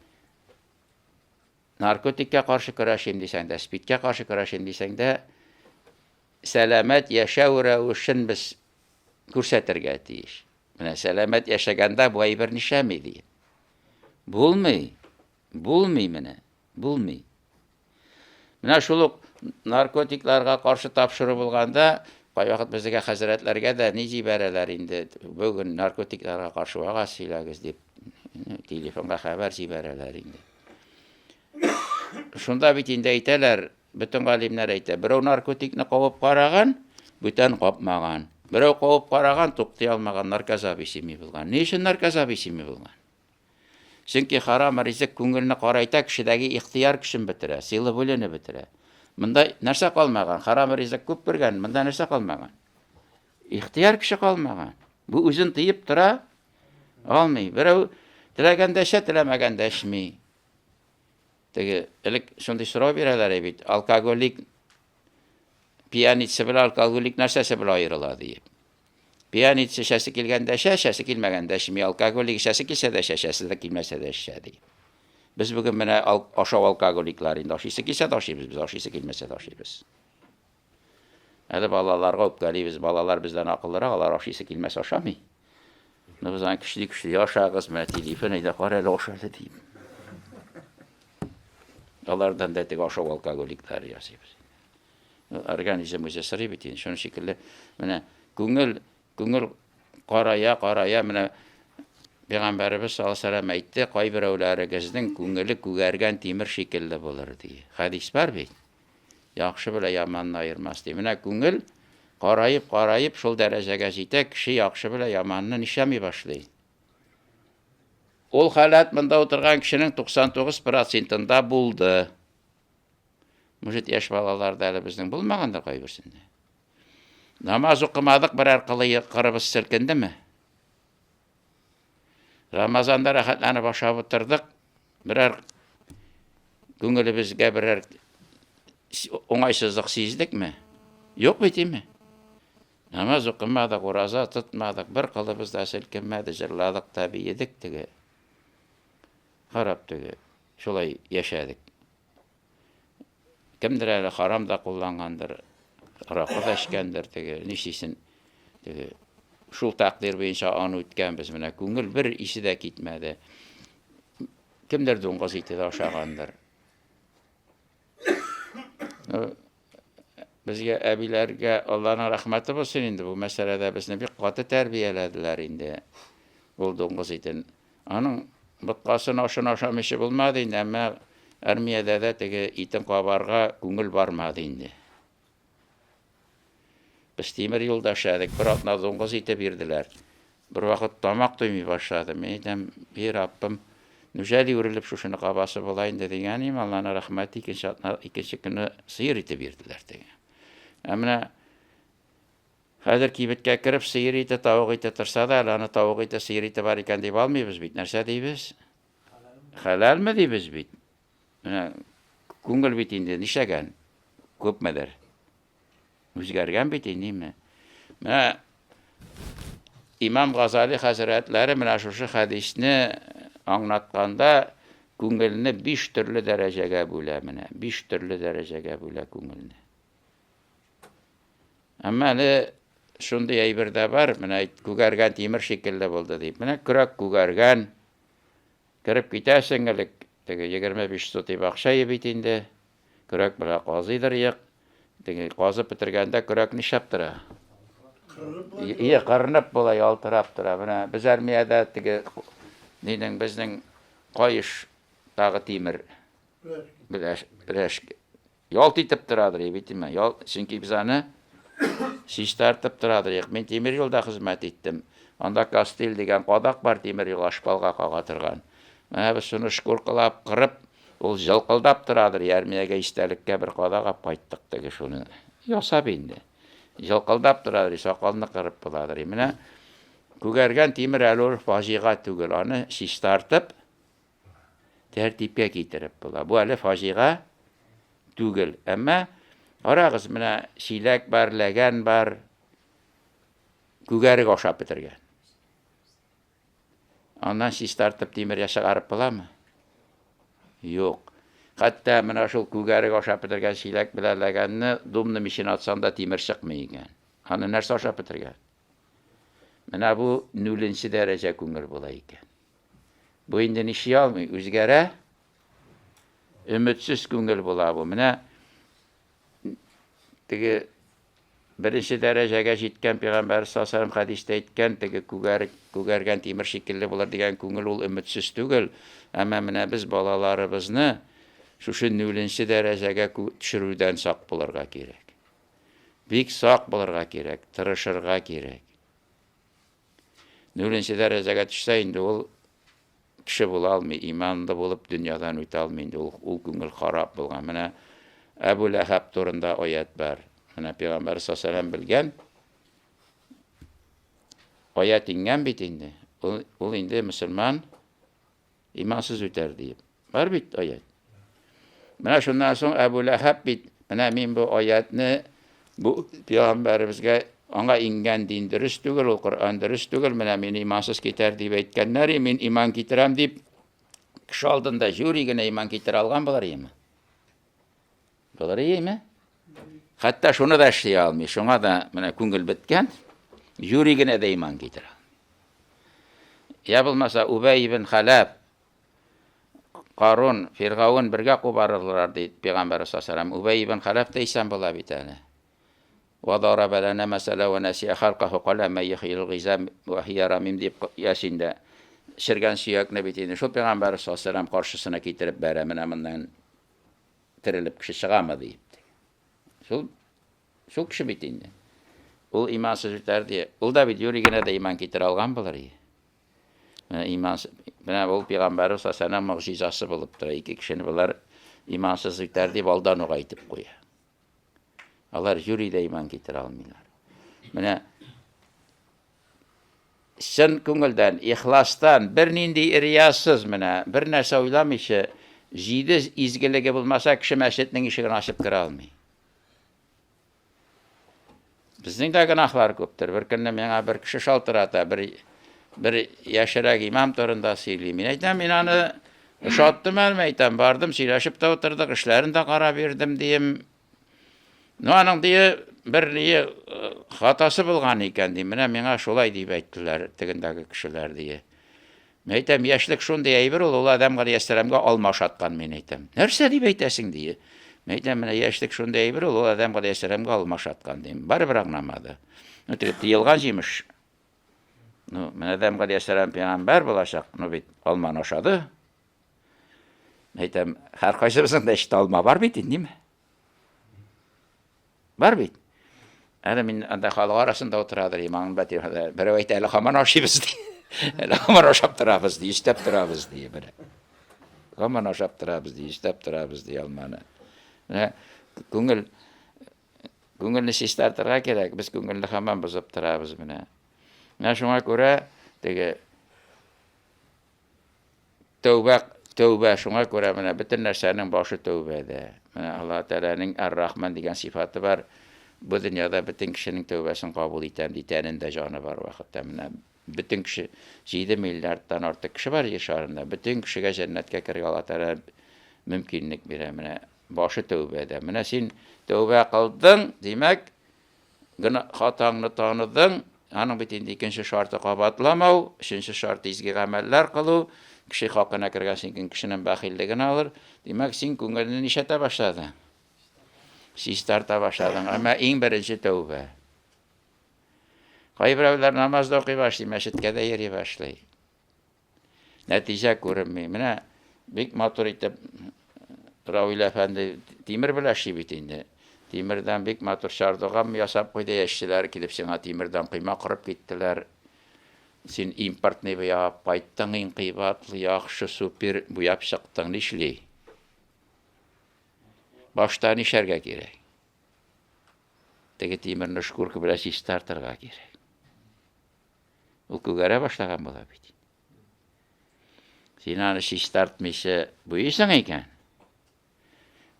наркотикка каршы көрәшим дисәң дә, спидкә каршы көрәшим дисәң дә, сәламәт яшәү рәвешен без күрсәтергә тиеш. Менә сәламәт яшәгәндә бу әйбер нишәми ди. Булмый менә, булмый. Менә шул ук наркотикларга каршы тапшыру булганда, кай вакыт безгә хәзрәтләргә дә ни җибәрәләр инде, бүген наркотикларга каршы вагаз сөйләгез дип телефонга хәбәр җибәрәләр инде. Шунда бит инде әйтәләр, бөтен галимнәр әйтә, берәү наркотикны кабып караган, бүтән капмаган. Берәү кабып караган, туктый алмаган, наркозависими булган. Ни өчен наркозависими булган? Чөнки харам ризык күңелне карайта, кешедәге ихтияр көчен бетерә, сыйлы бүлене бетерә. Мында нәрсә калмаган? Харам ризык күп бергән, мында нәрсә калмаган? Ихтияр кеше калмаган. Бу үзен тыеп тора алмый. Берәү теләгәндә эшә, теләмәгәндә эшми. Теге элек шундый сорау бирәләр бит. Алкоголик пьяница белән алкоголик нәрсәсе белән аерыла дип. Пьяница эшәсе килгәндә эшә, эшәсе килмәгәндә эшми. Алкоголик эшәсе килсә дә эшә, эшәсе дә килмәсә дә эшә дип. Без бүген менә ашау алкоголиклар инде ашыйсы килсә дә ашыйбыз, без ашыйсы килмәсә дә ашыйбыз. Әле балаларга үпкәлибез, балалар бездән акыллырак, алар ашыйсы килмәсә ашамый. Biz an küçük yaşağız mı telefon ede qarayla aşağı deyip. Onlardan da tek aşağı alkogolikler yazıyoruz. Organizmimize sarı bitin. Şunun şekilde mene güngül qaraya mene Peygamberimiz sallallahu aleyhi ve sellem aytdı, qay birovlaringizning ko'ngili ko'gargan temir shekilli bo'lar diye. Hadis bor bey. Yaxshi bilan yomonni ayirmas diye. Mene ko'ngil qarayib şol darajaga yetsa, kishi yaxshi bilan yomonni nishamay boshlaydi. Ol holat bunda o'tirgan kishining 99%'ında bo'ldi. Mujit yosh bolalarda hali bizning bo'lmagandir qo'y birsinde. Namoz o'qimadik, birer qiribis silkindimi? Ramazanda rahatlanib boshab o'tirdik. Birer ko'nglimizga birer o'ng'aysizlik sezdikmi? Yo'q bitimi? Namoz o'qimadik, roza tutmadik, bir qilibizda silkinmadi, jirladik, tabiiy edik degi. Qarab degi. Şolay yaşadık. Kimdir hali haramda kullangandır, raqı da içkendir degi, nişisin degi. Şul takdir boyunca anı o'tgan biz mena ko'ngil bir ishi de ketmedi. Kimdir do'ng'iz etida oshag'andir. Bizga abilarga Allohning rahmati bo'lsin endi bu masalada bizni bir qatı tarbiyaladilar endi. Bu do'ng'iz etin. Aning bitqasini oshamishi bo'lmadi endi, ammo armiyada da tegi itin qabarga ko'ngil bormadi endi. Biz temir yolda yaşadık. Bir atına do'ng'iz eti berdiler. Bir vaqt tamoq to'ymay boshladim. Men aytam, "Ey Rabbim, nujali urilib shuni qabasi bo'layin" deganim, Allohning rahmati ikkinchi kuni sıyır eti berdiler degan. Ammo hozir kibitga kirib sıyır eti, tovuq eti tursa da, ana tovuq eti, sıyır eti bor ekan deb olmaymiz bit. Narsa deymiz? Halalmi deymiz bit. Mana ko'ngil bit endi nishagan. Ko'pmidir? O'zgargan bitindimi? Mana İmam Gazali Hazretleri mana shu hadisni anlatganda ko'ngilni 5 turli darajaga bo'la, mana 5 turli darajaga bo'la ko'ngilni. Ammo shunday aybirda bor, mana ko'gargan temir shekilli bo'ldi deb. Mana kurak ko'gargan kirib ketasinglik, 25 so'm baqsha bitindi. Kurak bilan qozidir yo'q. Qozib bitirganda kurakni shaptira. Qarinib bo'la yaltirab tura. Mana biz armiyada bizning qoyish tag'i temir. Bilash yolt etib turadi, bitimi. Chunki bizani shish tartib turadi. Men temir yo'lda xizmat etdim. Onda Kastel degan qodoq bor, temir yo'l ashpalga qo'g'atirgan. Mana biz shuni shukr qilib qirib ol jalqildab turadi. Armiyaga istalikka bir qodoq olib qaytdik degi shuni. Yosab endi. Jalqildab turadi, soqolni qirib bo'ladi. Mana ko'gargan temir alur fojiga tugul, uni shish tartib tartibga keltirib bo'ladi. Bu hali fojiga tugul. Ammo qarag'iz, mana shilak bor, lagan bor, ko'gariga o'xshab bitirgan. Ondan shish tartib temir yashag'arib bo'ladimi? Yo'q. Hatta mana shu ko'gariga o'xshab bitirgan shilak bilan laganni dumni mishin atsanda temir chiqmaygan. Qani narsa o'xshab bitirgan. Mana bu 0-daraja ko'ngil bo'lar ekan. Bu endi nishiy olmay, o'zgara umidsiz ko'ngil bo'lar bu. Mana tegi 1-darajaga yetgan Payg'ambar sollallohu alayhi vasallam hadisda aytgan, tegi ko'gargan temir shekilli bo'lar degan ko'ngil ul umidsiz tugul. Ammo mana biz bolalarimizni shu 0-darajaga tushiruvdan saq bo'larga kerak. Bek saq bo'larga kerak, tirishirga kerak. 0-darajaga tushsa endi ul kishi bo'la olmaydi, iymonda bo'lib dunyodan o'ta olmaydi. Ul ko'ngil xarob bo'lgan. Mana Abu Lahab turunda ayet var. Mana Peygamber sallallahu aleyhi ve sellem bilgen ayet ingen bit indi. Ol indi Müslüman imansız öter deyip. Var bit ayet. Mana şundan soň Abu Lahab bit. Mana men bu ayetni bu Peygamberimizge anga ingen din dürüst tügül, ol Kur'an dürüst tügül, mana men imansız keter deyip aytganlar, men iman ketirem deyip kişi aldığında jürigine iman ketir algan bolar ýa-mı? Bolar ýa-mı? Hatta şunu da işley almay, şoňa da mana köngül bitken, jürigine de iman ketir. Ya bolmasa Ubay ibn Halab, Qarun, Firgavun birge gobarırlar diýdi Peygamber sallallahu aleyhi ve sellem. Ubay ibn Halab da isan bola bitene. وضرب لنا مثلا ونسي خلقه قال ما يحيي الغزام وهي رميم deyip Yasin'de şirgen siyak nebitini şu Peygamber sallallahu aleyhi ve sellem karşısına getirip beremin amından tirilip kişi çıgama deyip. Şu kişi bitindi. Ol imansız öter diye. Ol da biliyor yine de iman getir algan bolar ýa. Mana imansız, mana ol Peygamber sallallahu aleyhi ve sellem mucizası bolup iki kişini bular imansız öter diye baldan oga aýtyp goýar. Alar jüride iman getir almıyorlar. Mana sen köngülden, ihlastan, bir nindi iriyasız mana bir narsa oylamışy, jide izgiligi bulmasa kişi meşetinin işigini açıp kira almay. Bizning de günahlar köpdür. Bir günde meňe bir kişi şaltyrata, bir ýaşarak imam torunda syýly. Men aýtam, men any uşatdym elmeýtem, bardım, syýlaşyp da oturdyk, işlerini de gara berdim diýim. No aның diye bir hatası bulgan eken diye. Mena şolay diye ayttılar tigindagi kişiler diye. Men aýtam, ýaşlyk şonday aýbyr ol adam aleyhisselamga almaş atkan men aýtam. Nerse diye aytasyň diye. Men aýtam, mena ýaşlyk şonday aýbyr ol adam aleyhisselamga almaş atkan diye. Barbyr aňnamady. Ötürüp diýilgan jymış. No, men adam aleyhisselam peýgamber bolaşak. No bit alman oşady. Men aýtam, her gaýsybysynda eşit alma bar bit, indimi? Var bit. Ana min anda halk arasında oturadır imam beti. Bir ayet ele haman aşybız diye. Ele haman aşap tarabız diye, istep tarabız diye bir. Haman aşap tarabız diye, istep tarabız diye almana. Ne köngülni sistartyrga kerek. Biz köngülni haman bozup tarabız mene. Ne şoňa görä tege tövbe şoňa görä mene bütün närseniň başy tövbede. Allah Teala'nın Er-Rahman diýen sifaty var. Bu dünýada bütün kişinin tövbesini kabul eten diýeninde jany var wagtda. Bütün kişi 7 milyarddan artyk kişi var ýer-şarynda. Bütün kişige jennetke kirge Allah Teala mümkinlik beremine. Başy tövbede. Mene sen tövbe kıldyň, demek hataňy tanydyň. Anyň bitinde ikinci şarty gabatlamaw, üçinçi şarty izgi gameller kılıw. Kişi hakkına kirgensin kişinin bahilligini alır. Demek sen köngülini işete başladın. Sistarta başladın ama en birinci tövbe. Gaýbirler namazda oky başlaýar, meşitke de ýeri başlaýar. Netije görünmeýär. Mene bek matur etip Ravil Efendi timir bileşi bitindi. Timirden bek matur şardogan ýasap goýdy eşçiler kilip şeňa timirden kıyma kırıp gittiler. Sen import ne ýap, paýtdyň en kıybatly, ýaxşy, super bu ýapşykdyň işli. Baştan işerge gerek. Tege timirni şkurky bilen startyrga gerek. O kögere başlagan bolar bit. Sen any startmyşy bu işin eken.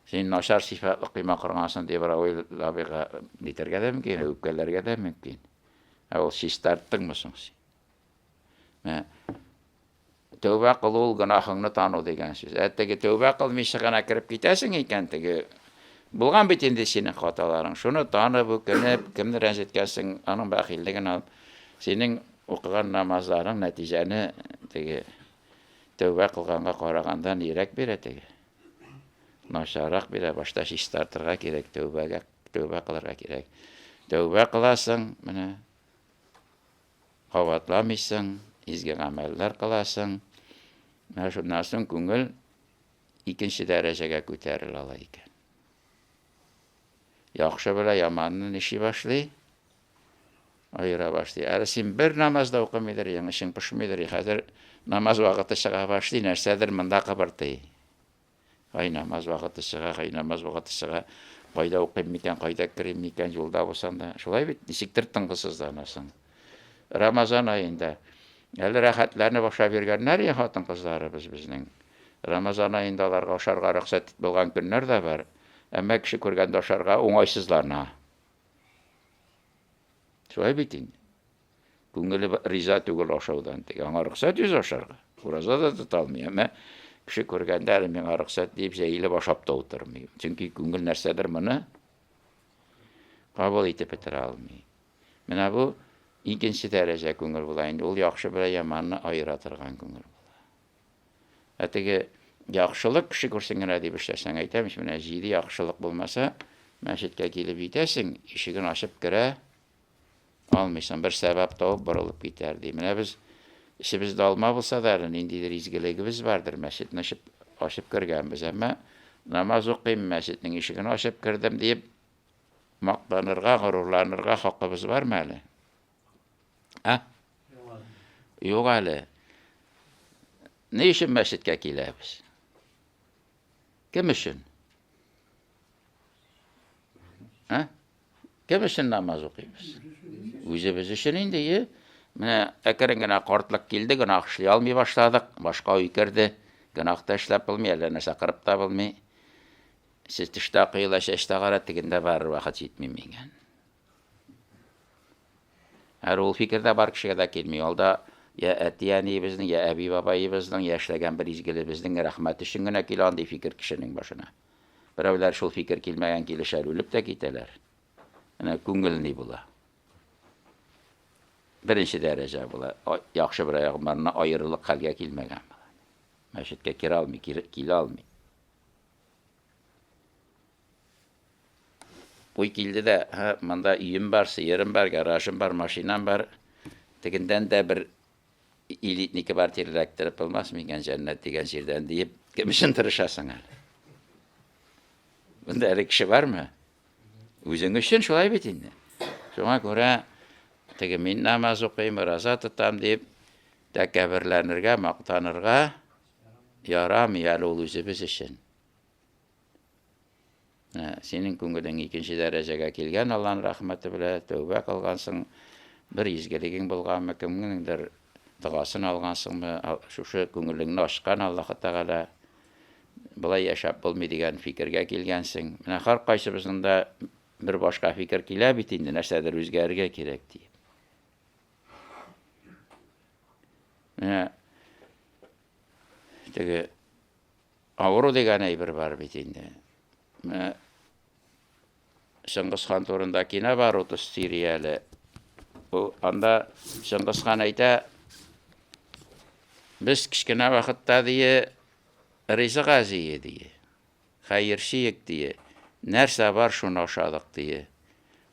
Sen naşar sifatly kıyma kırgansyn diýip oýlabyga niterge de mümkin, öpkelerge de mümkin. O startdyňmysyň sen? Tövbe kılul günahyny tanu degen söz. Ätdegi tövbe kılmyşy gana kirip gitesiň eken tege. Bulgan bitinde senin hatalaryň. Şunu tanyp ökünip kimni ränjitkensiň anyň bahilligini alyp senin okugan namazlaryň netijeni tege tövbe kılganga garagandan ýerek bere tege. Naşarak bile başta startyrga gerek tövbe kılyrga gerek. Tövbe kılasyň, mene hawatlamysyň, izgi ameller kılasyň. Mana şundan soň köngül ikinci derejege köteril alar eken. Ýaxşy bilen ýamanyň işi başlaý. Aýra başlaý. Sen bir namazda okumadyr, ýa işiň pişmedir. Häzir namaz wagty çyga başlaý, nersedir mында gabarty. Қай намаз вақыты шыға, қай намаз вақыты шыға, қайда оқимын екен, қайда кіремін екен, жолда болсаң да. Шулай бит, нисектір тыңғысызданасың. Рамазан айында әлі рахатларны баша бергәннәр я хатын кызларыбыз безнең. Рамазан айында аларга ашарга рөхсәт булган көннәр дә бар. Әмма кеше күргәндә ашарга уңайсызларына. Шулай бит инде. Күңеле риза түгел ашаудан. Аңа рөхсәт үз ашарга. Ураза да тота алмый. Әмма кеше күргәндә миңа рөхсәт дип җәйле ашап та утырмый. Чөнки күңел нәрсәдер моны кабул итеп бетерә алмый. Менә бу икенче дәрәҗә күңел була инде. Ул яхшы белән яманны аера торган күңел була. Әтеге яхшылык кеше күрсен генә дип эшләсәң әйтәм, менә җиде яхшылык булмаса, мәчеткә килеп җитәсең, ишеген ачып керә алмыйсың, бер сәбәп табып борылып китәр ди. Менә без ишебездә алма булса да, ниндидер изгелегебез бардыр, мәчетне ачып кергәнбез, әмма намаз укыйм, мәчетнең ишеген ачып кердем дип мактанырга, горурланырга хакыбыз бармы әле? Юк әле. Ни өчен мәчеткә киләбез? Кем өчен? Кем өчен намаз укыйбыз? Үзебез өчен инде. Менә әкрен генә картлык килде, гөнаһ эшли алмый башладык, башка уй керде, гөнаһ та эшләп булмый, әллә нәрсә кырып та булмый. Сез тышта кыйла, чәчтә кара, тегендә бар вакыт җитми миңа. Ул фикердә бар кешегә дә килми. Алда я әтиянибезнең, я әби бабайыбызның яшьләгән бер изгелебезнең рәхмәт өчен генә килә андый фикер кешенең башына. Берәүләр шул фикер килмәгән килешәр, үлеп тә китәләр. Менә күңел ни була? Беренче дәрәҗә була. Яхшы бер аягымнарына аерылык хәлгә килмәгән була. Мәчеткә кирә алмый, килә алмый. Уй килде дә, монда өем бар, сыерым бар, гаражым бар, машинам бар. Тегендән дә бер элитники бар тирәктәреп булмас микән җәннәт дигән җирдән диеп, кем өчен тырышасың әле? Бунда әле кеше бармы? Үзең өчен шулай бит инде. Шуңа күрә теге мин намаз укыйм, роза тотам дип, тәкәбберләнергә, мактанырга ярамый әле ул үзебез өчен. Синең күңелең икенче дәрәҗәгә килгән, Аллаһның рәхмәте белән тәүбә кылгансың, бер изгелегең булганмы, кемнеңдер дуасын алгансыңмы, шушы күңелеңне ачкан Аллаһ Тәгалә булай яшәп булмый дигән фикергә килгәнсең. Менә һәр кайсыбызның да бер башка фикер килә бит инде, нәрсәдер үзгәрергә кирәк ди. Менә теге авыру дигән әйбер бар бит инде. Шыңгыз хан турында кино бар, 30 сериялы. Анда Шыңгыз хан әйтә, без кичкенә вакытта дие, ризык азие дие, хәерчиек дие, нәрсә бар шуны ашадык дие.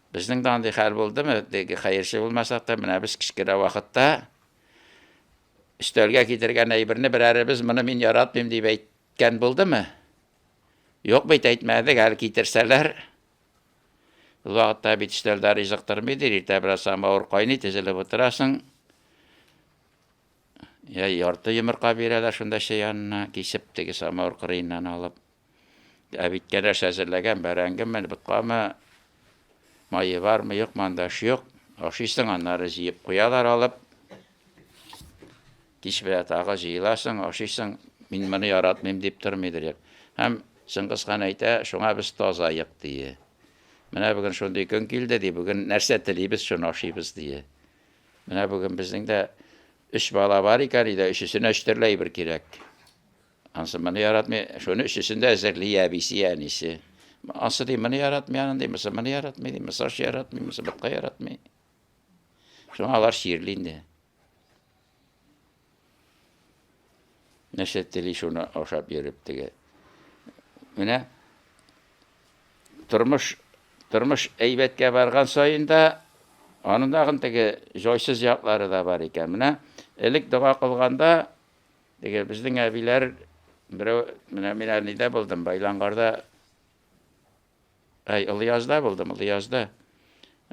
Безнең дә андый хәл булдымы? Диге хәерчи булмасак та, менә без кичкенә вакытта өстәлгә китергән әйберне берәребез моны мин яратмыйм дип әйткән булдымы? Юк бит әйтмәдек, әле китерсәләр. Ул вакытта бит өстәлдә ризык тормыйдыр, иртә бераз самавыр кайный, тезелеп утырасың. Я ярты йомырка бирәләр шунда янына, кисеп теге самавыр кырыйннан алып. Әбиткә әзерләгән бәрәңгеме, буткамы, майы бармы, юк, мандаш юк. Ашыйсың, аннары җыеп куялар алып. Кич белән тагы җыеласың, ашыйсың, мин моны яратмыйм дип тормыйдыр. Һәм Шыңгыз хан әйтә, шуңа без тазайык дие. Менә бүген шундый көн килде ди, бүген нәрсә телибез, шуны ашыйбыз дие. Менә бүген безнең дә 3 бала бар икән, өчесенә 3 төрле әйбер кирәк. Ансы моны яратмый, шуны өчесендә әзерли әбисе, әнисе. Ансы ди, моны яратмый, аны ди, моны яратмый, ди, мисаш яратмый, бутка яратмый. Шуңа алар ширле инде. Нәрсә тели шуны ашап йөреп теге. Менә тормыш әйбәткә барган сайында аның дагы теге җайсыз яклары да бар икән. Менә элек дуа кылганда теге безнең әбиләр берәү, менә мин нидә булдым, Байлангарда, Ильязда булдым, Ильязда.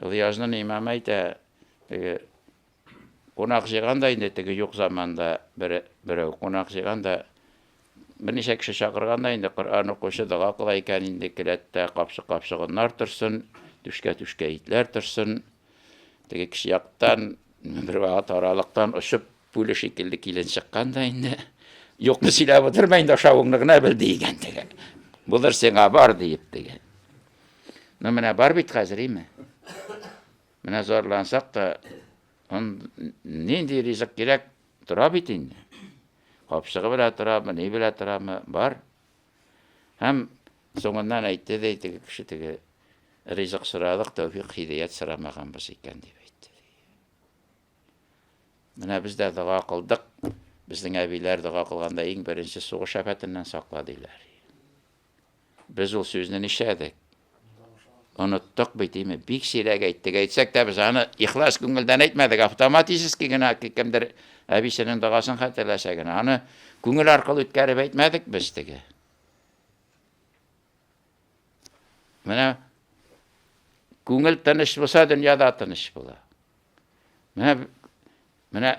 Ильязның имамы әйтә, теге кунак җыйганда инде теге юк заманда берәү кунак җыйганда Бірнеше кіші шақырғанда енді Құр'ан оқушы дұға қыла екен енді келетті қапшы-қапшығынлар тұрсын, түшке итлер тұрсын. Теге кіші яқтан бір вағыт аралықтан ұшып пулі шекілді келен шыққанда енді жоқты силап отырмайын да шауыңлығына біл деген теге. Бұлар сеңа бар дейіп теге. Міне бар бит қазір еме. Міне зорлансақ та нендей ризық керек тұра бит енді. Қапшығы біле тұрамы, не біле тұрамы бар. Хәм соңынан айтты дейді кіші теге ризық сұрадық, тәуфиқ хидаят сұрамаған біз екен деп айтты. Міне біз де дұға қылдық. Біздің әбейлер дұға қылғанда ең бірінші соғыс апатынан сақладылар. Біз ол сөзінен ішедік. Ұныттық бейтейме, бик сирек айттық. Айтсақ та біз аны ихлас көңілден айтмадық. Автоматически гына кімдір әбейсінің дұғасын қатырласа гына. Аны көңіл арқылы өткәріп айтмадық біз теге. Міне көңіл тыныш болса, дүнияда тыныш бола. Міне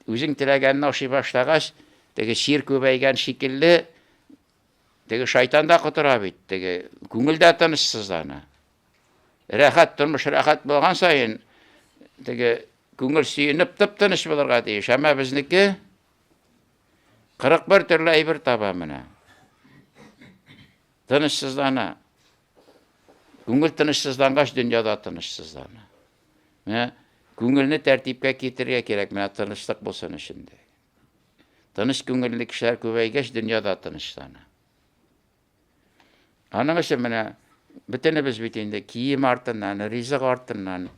өзің тілегенін аши баштағаш, теге шир көбейген шекілді, теге шайтанда құтыра бейт, теге көңілді тынышсызданы. Рәхат тұрмыш рәхат болған сайын, теге көңіл сүйініп тып-тыныш болырға дейш. Әмә бізнекі 41 түрлі әйбір таба міне. Тынышсызданы. Көңіл тынышсызданғаш, дүнияда тынышсызданы. Көңілні тәртипке кетірге керек, міне тыныштық болсын ішінде. Тыныш көңілі кішілер көбейгеш, дүнияда тыныштаны. Аның үшін міне бітіні біз бітінде киім артынан, ризық артынан,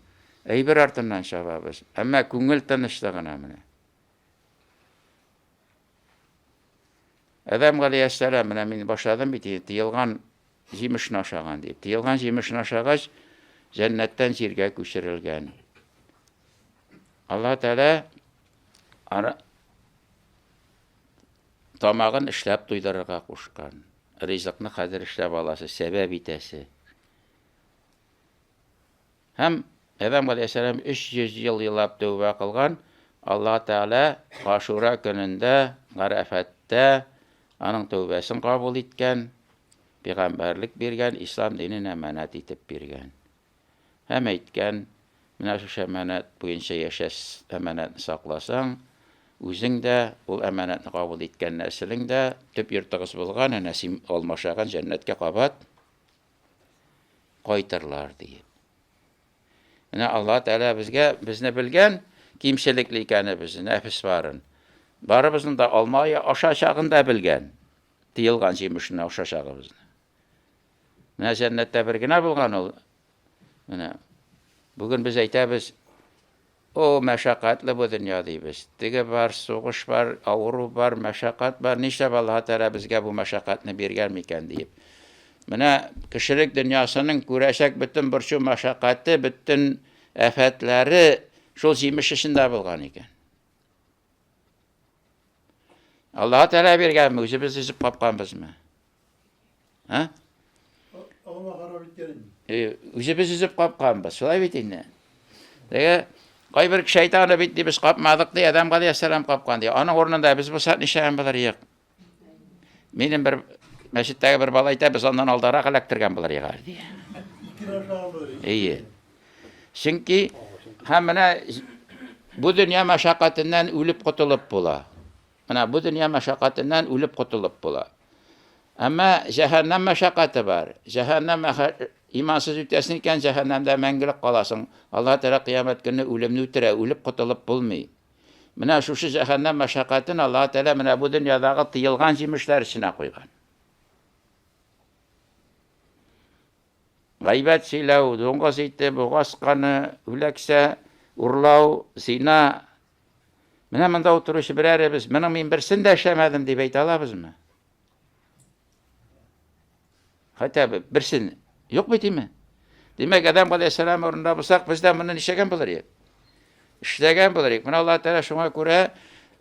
әйбір артынан шабабыз. Әмә көңіл тыныштығына міне. Адам ғалейәссәләм, міне мен башладым бітінде, тиылған жемішін ашаған deyip. Тиылған жемішін ашағаш, жәннәттен жерге көшірілген. Allah Teala тамағын ішләп тойдырырға қошқан. Ризықны қазір ішләп аласы, сәбәп итәсі. Хәм Адам алейхиссалам 300 жыл елап тәубә қылған. Allah Teala Ашура күнінде, Ғарафәттә аның тәубәсін қабыл еткән, пейғамбарлық берген, ислам динін әманат етіп берген. Хәм әйткән, мына шу әманат бойынша яшәс әманатны сакласаң, үзең дә ул әманатны кабул иткән нәселең дә төп йортыгыз булган нәсим алмашаган җәннәткә кабат кайтырлар дип. Менә Алла Тәала безне белгән кимчелекле икәнебезне, нәфис барын. Барыбызны да алмая ашашагын да белгән. Тыелган җимешне ашашагыбызны. Менә җәннәттә бер генә булган ул. Менә Bugün biz aytamiz, o məşəqqətli bu dünya deyimiz. Dige var, soğuş var, ağrı var, məşəqqət var. Nişləb Allah Teala bizə bu məşəqqətni bergən mikən deyib. Mənə kişilik dünyasının görəşək bütün bir şu məşəqqəti, bütün əfətləri şol jimiş işində bulğan ikən. Allah Teala bergənmi, özü biz izib qapqanbızmı? Ha? Allah harap etkerim. Өзі біз үзіп қапқанбыз, солай бетіне. Деге, қай бір шайтаны бетті біз қапмадық дей, Адам ғалейхиссалам қапқан дей. Оның орнында біз бұсат нешеген болар ек. Менің бір мәшіттегі бір бала айта, біз ондан алдарақ әліктірген болар еғар дей. Ие. Çünkü həmənə bu dünya məşəqqətindən ölüb qutulub bula. Mənə bu dünya məşəqqətindən ölüb qutulub bula. Ama cehennem meşakkatı var. Cehennem imansız ötesiyken cehennemde mengilik kalasın. Allah Teala kıyamet günü ölümünü ütüre, ölüp kutulup bulmuyor. Mine şu cehennem meşakkatını Allah Teala mine bu dünyada tıyılgan cimişler içine koygan. Gaybet silav, donga iti, boğaz kanı, ülekse, urlav, zina. Mine mında oturuşu birer biz. Mine min birsin de eşemedim diye beyt alabız mı? Hatta birsin yok mu değil mi? Demek Adam Aleyhisselam orunda bulsak bizden bunun işlegen bularıyıq. İşlegen bularıyıq. Bunu Allah Teala şuna göre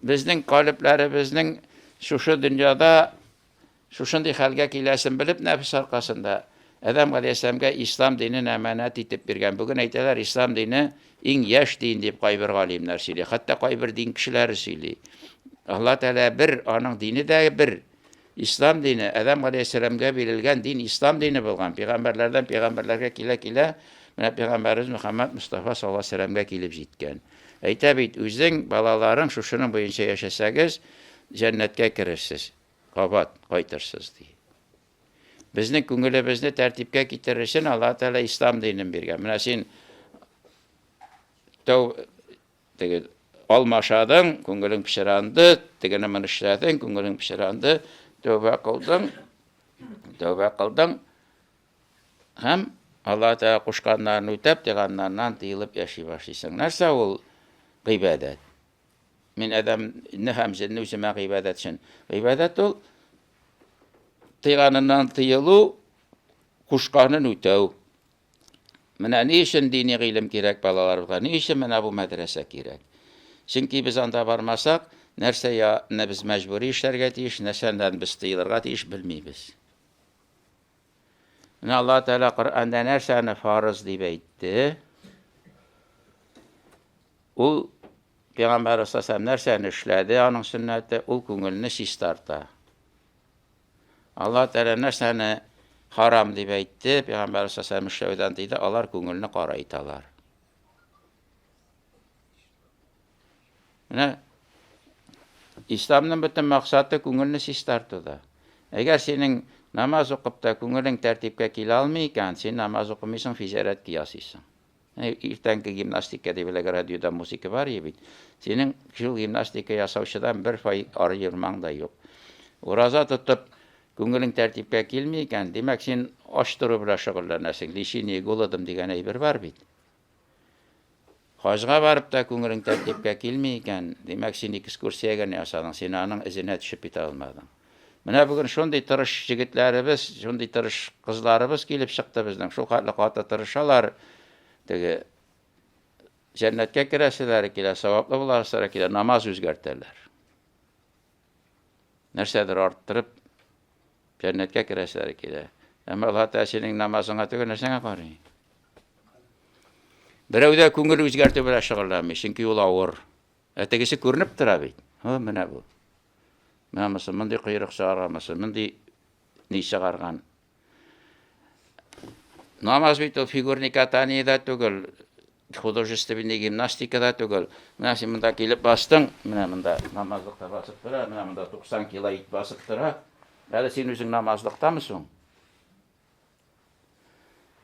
bizning kalplerimizning şu dünyada şuşunday halga keylesin bilip nefis arkasında Adam Aleyhisselam'a İslam dinini emanet etip bergen. Bugün aytalar İslam dini en yaş din deyip kaybir galimler söylüyor. Hatta kaybir din kişiler söylüyor. Allah Teala bir, onun dini de bir. İslam dini, Adam Aleyhisselam'a verilgen din İslam dini bulgan. Peygamberlerden peygamberlerge kile mene Peygamberimiz Muhammed Mustafa sallallahu aleyhi ve sellem'e kelip jitken. Aytabit, özüň balalarың şuşunun boyunca yaşasagiz, cennetke kirersiz. Kabat, qaytyrsiz diye. Bizning ko'ngilimizni tartibga keltirish uchun Alloh taolo islom dinini bergan. Mana sen almashading, ko'ngling pishirandi, tegini mana ishlading, ko'ngling pishirandi, tavba qilding. Ham Alloh taolo qo'shganlarni o'tab, deganlardan tiyilib yashay boshlaysan. Narsa ul ibodat. Men odamni ham jinni o'zima ibodat uchun. Ibodat ul Tiganından tıyılu, kuşkanın ötev. Mana ne için dini ilim gerek balalarımıza, ne için mana bu medrese gerek? Çünkü biz anda varmasak, nerse ya ne biz mecburi işlerge deyiş, ne senden biz tıyılırga deyiş bilmeyiz. Allah Teala Kur'an'da nerseni farız deyip etti. O Peygamber Aleyhisselam nerseni işledi, onun sünneti, o kungulini sistarta. Allah Teala nerseni haram deyip etti, Peygamber Aleyhisselam işlevden deydi, alar kungulini qaraytalar. İslam'ın bütün maksatı kungulini sistartıda. Eğer senin namaz okup da kungulin tertipke kile almayken, sen namaz okumaysan fiziret kıyasıysan. İrtenki gimnastika diye bile radyoda müzik var ya, senin şu gimnastika yasavşıdan bir fay arayırman da yok. Oraza tutup kungulin tertipke kilmeyken, demek sen aştırıp şağıllanasın. Lişini goladım diyen bir var bit. Hacga varıp da kungulin tertipke kilmeyken, demek sen ekskursiyaga ne yasadın, sen anın izine düşüp bit almadın. Mana bugün şunday tırış jigitlerimiz, şunday tırış kızlarımız gelip çıktı bizden. Şu katlıqata tırışalar, cennetke kireseler kile, sevaplı bularsalar kile, namaz özgertirler. Nersedir arttırıp, cennetke kireseler kile. Ama Allah Teala senin namazına tüge nersene qarayın. Birovda ko'ngil o'zgartib bilan shug'ullanmaydi, chunki yo'l og'ir. Ertagisi ko'rinib turadi. Ha, mana bu. Mana masalan, bunday quyruq chiqargan, bunday ne chiqargan. Namaz bit figurni kataniyada tugul, художественный gimnastikada tugul. Mana sen bunda kelib bosding, mana bunda namozliqda bosib turadi, mana bunda 90 kilo it bosib turadi. Hali sen o'zing namozliqdamisan?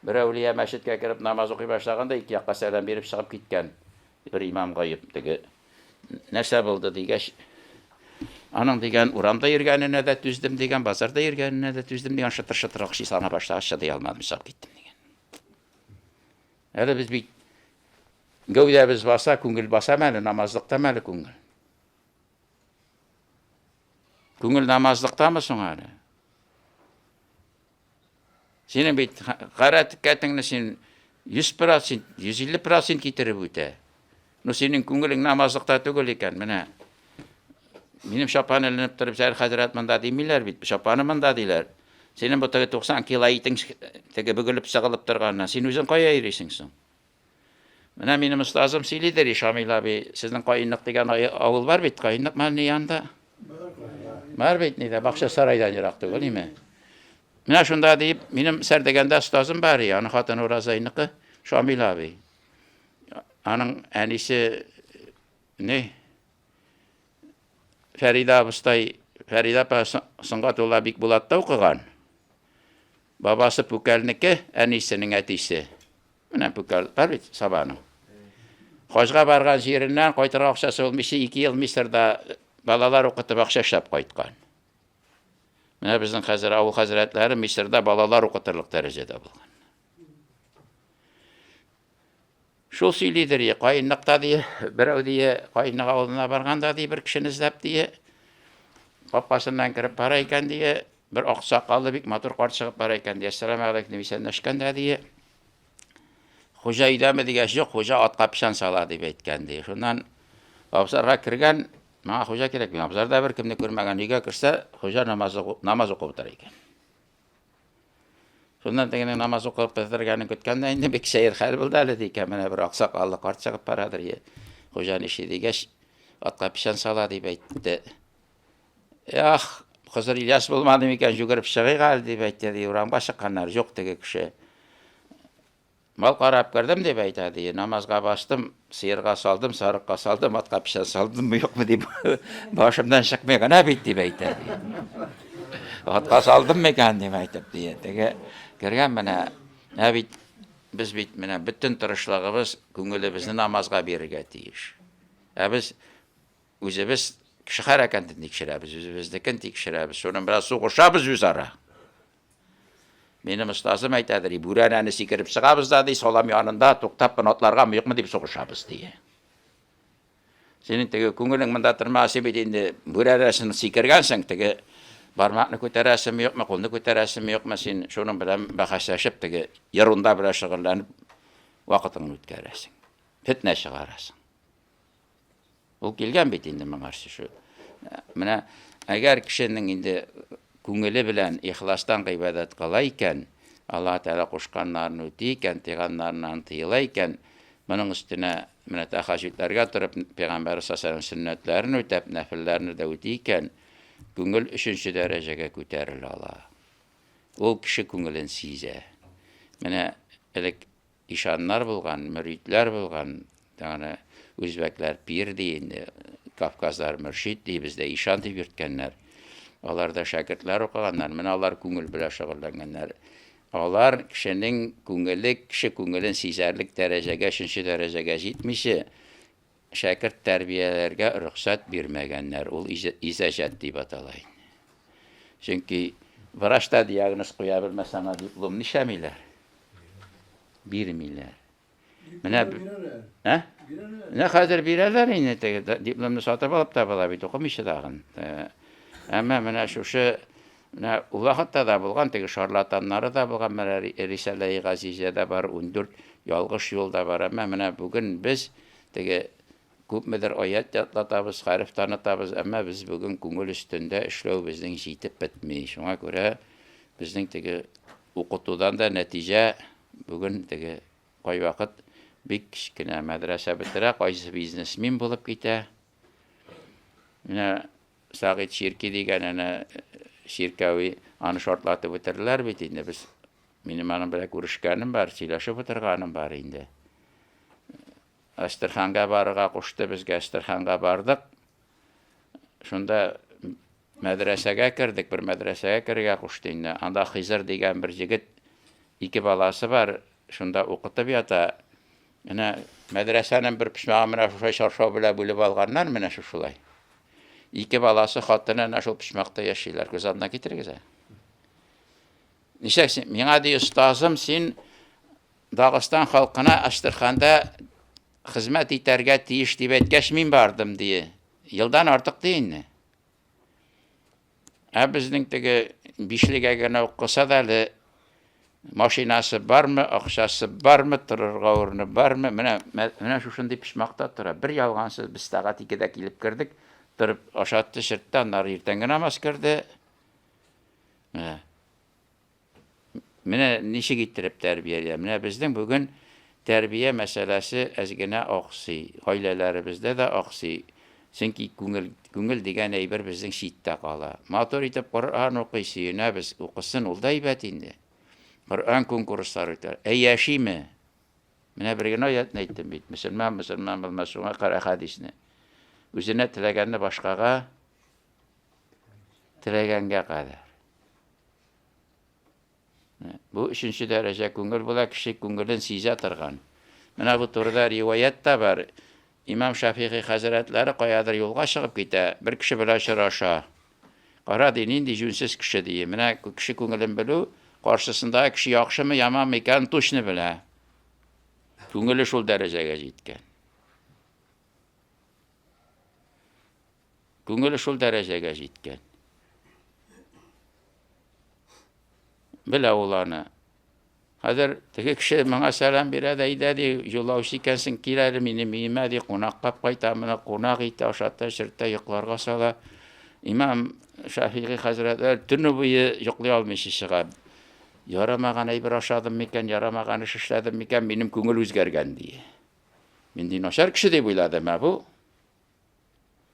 Bir avliya masjidga kirib namoz o'qiy boshlaganda ikki yoqqa salom berib chiqib ketgan bir imom g'oyib narsa bo'ldi degach, aning degan uramda yurganini de tuzdim degan, bozorda yurganini de tuzdim degan shitir o'qish sana boshlagach deya olmadim, chiqib ketdim degan. Hali biz gavda biz basa ko'ngil basamali, namozliqda mali ko'ngil. Ko'ngil namozliqdamisan hali? Senin bir qara diqqatingni sen 100%, 150% ketirib o'ta. Senin ko'ngling namozliqda tugul ekan, mana benim şapan ilinib turib, Zahir Hazrat manda deymilar bit, şapanı manda deylar. Senin bu 90 kilo iting bugülüp sığılıp turgandan, sen özün qo'ya yuraysan. Mana benim ustozim Silidir, Şamil abi, sizning Qoyinliq degan avul var bit, Qoyinliq mana yanında. Var bit, neydi, Baxşı saraydan yiroq tugulmi? Mana şunda deyip, benim Serdeganda ustozim var ya, onun xatını Orazayniki, Şamil abi. Onun enisi ne? Ferida Bustay, Ferida Sungatulla Bikbulat'ta okugan. Babası Pukelniki, enisinin etisi. Mana Pukel, var sabahın. Hacga bargan yerinden qaytara akçası olmuş, 2 yıl Mısır'da balalar okutup akça işlep qaytkan. Mana bizning hazır avul hazretleri Mısır'da balalar okutırlık derecede bulgan. Şu silidir ya, Qoyinliqda diye, birov diye, Qoyinliq avuluna barganda diye, bir kişini izlep diye, papasından kirip bara ekan diye, bir oqsoqolli bik motor qart chiqib bara ekan diye, assalomu alaykum deysandashganda diye, xo'ja uydami degash, yo'q, xo'ja otqa pishan soladi deb aytgan diye. Shundan obzorga kirgan, menga xo'ja kerak, men obzorda bir kimni ko'rmagan, uyga kirsa, xo'ja namoz o'qib o'tir ekan. Shundan keyin namoz o'qib bitirganini kutganda endi bek sayr xayr bo'ldi hali deykan, mana bir oqsoqolli qart chiqib baradir ye. Xo'jani ishi degash, otqa pishan soladi deb aytdi. Yo'q, Hızır İlyas bulmadım iken жүгіріп шығи қалды деп айтады. Урамға шыққандар жоқ деген кіші. Мал қарап кірдім деп айтады. Намазға бастым, сиырға салдым, сарыққа салдым, атқа пішен салдым, жоқ ма деп башымдан шықмай ғана бейт деп айтады. Атқа салдым мекен деп айтып дейді. Көрген міне, әбит біз бейт міне бүтін тұрышлығымыз көңілімізді намазға беруге тиіс. Біз өзіміз кіші қаракантын текшіреміз, өзіміздікін текшіреміз, соның біраз соғышабыз өз ара. Менің ұстазым айтады, Буренені секіріп шығабыз да, солам янында тоқтап атларға мұйық ма деп соғышабыз дейді. Сенің теге көңілің мұнда тұрмасы беденде Буренесін секіргенсің, теге бармақны көтересің мұйық ма, қолны көтересің мұйық ма, сен соның білем бақасашып, теге ерунда бір шығырланып уақытыңны өткересің. Фитне шығарасың. Ол келген беденде маңарсы шу. Міне, әгер кішінің енді көңілі білән ихластан ғибадат қала икән, Алла Тәала қошқанларын өте икән, тыйғанларынан тыйыла икән, мұның үстіне міне тахажүдләргә тұрып, Пейғамбар сасаның сүннәтләрін өтәп, нәфілләрін де өте икән, көңіл үшінші дәрәжеге көтәріл ала. Ол кіші көңілін сизе. Міне, әлік ишанлар болған, мүритлер болған, өзбәкләр пир дейінді, Кавказлар мөршид дей, бізде ишан деп йөрткәннәр. Аларда шәкіртләр оқығаннар, мен алар көңіл білә шағырланганнар. Алар кішінің көңілі, кіші көңілін сизәрлік дәрәжеге, үшінші дәрәжеге жетмейші, шәкірт тәрбиелерге рұқсат бермәгәннәр. Ол изәжәт деп аталайын. Чөнки врачта диагноз қоя білмәсәңә диплом нишәмиләр? Бирмиләр. Менә хәзер бирәләр инде, дипломны сатып алып табыла бит, укымыйчы дагын. Әмма менә шушы ул вакытта да булган, теге шарлатаннары да булган, Рисалә-и Газизә дә бар, 14 ялгыш юл да бар. Әмма менә бүген без теге күпмедер аят ятлатабыз, хәреф танытабыз, әмма без бүген күңел өстендә эшләү безнең җитеп бетми. Шуңа күрә безнең теге укытудан да нәтиҗә бүген теге кай вакыт бик кечкенә мәдрәсә бетерә, кайсы бизнесмен булып китә. Менә Сағит Ширки деген ширкәви аны шартлатып бетерделәр бит инде. Без минем аның белән күрешкәнем бар, сөйләшеп утырганым бар инде. Астраханга барырга кушты, безгә Астраханга бардык. Шунда мәдрәсәгә кердек, бер мәдрәсәгә керергә кушты инде. Анда Хизыр дигән бер җегет, 2 баласы бар, шунда укытып ята. Менә мәдрәсәнең бер пишмагы менә шушы шаршау белән бүлеп алганнар, менә шулай. 2 баласы хатыны шул пишмакта яшиләр. Күз алдына китерегез. Нишәк, миңа ди остазым, син Дагыстан халкына Астраханда хезмәт итәргә тиеш дип әйткәч, мин бардым ди. Елдан артык ди инде. Безнең теге бишлегә генә укыса да әле машинасы бармы, акчасы бармы, торырга урыны бармы? Менә шушындый пишмакта тора. Бер ялгансыз без сәгать 2дә килеп кердек. Тұрып, ашатты, шыртты, анар ертеңгі намаз кірді. Мене неше кеттіріп тәрбиелі. Мене біздің бүгін тәрбие мәселесі әзгіне ақсы. Ғайлелері бізде де ақсы. Сенки күңіл деген әйбір біздің шитті қала. Матор етіп Құр'ан оқисы, біз оқысын, ол да әйбәт енді. Құр'ан конкурстар өтер. Әйәші ме? Мене бірген аятын айттым бейт. Мұсылман білмәсуға қара хадисіне. Үзенә теләгәнне башкага, теләгәнгә кадәр. Бу 3нче дәрәҗә күңел була, кеше күңелен сизә торган. Менә бу турыда риваят та бар. Имам Шафиғи хәзрәтләре каядыр юлга чыгып китә, бер кеше белән очраша. Кара ди, нинди җүнсез кеше ди. Менә кеше күңелен белү, каршысында кеше яхшымы, яманмы икән тушны белә. Күңеле шул дәрәҗәгә җиткән. Күңеле шул дәрәҗәгә җиткән. Белә ул аны. Хәзер теге кеше миңа сәлам бирә дә, әйдә ди, юлаучы икәнсең, кил әле минем өемә ди, кунакка кайта, менә кунак итә, ашата, шырта, йокларга сала. Имам Шафиғи хәзрәтләр төне буе йоклый алмыйча чыга. Ярамаган әйбер ашадым микән, ярамаган эш эшләдем микән, минем күңел үзгәргән ди. Мин ди начар кеше дип уйладым бу.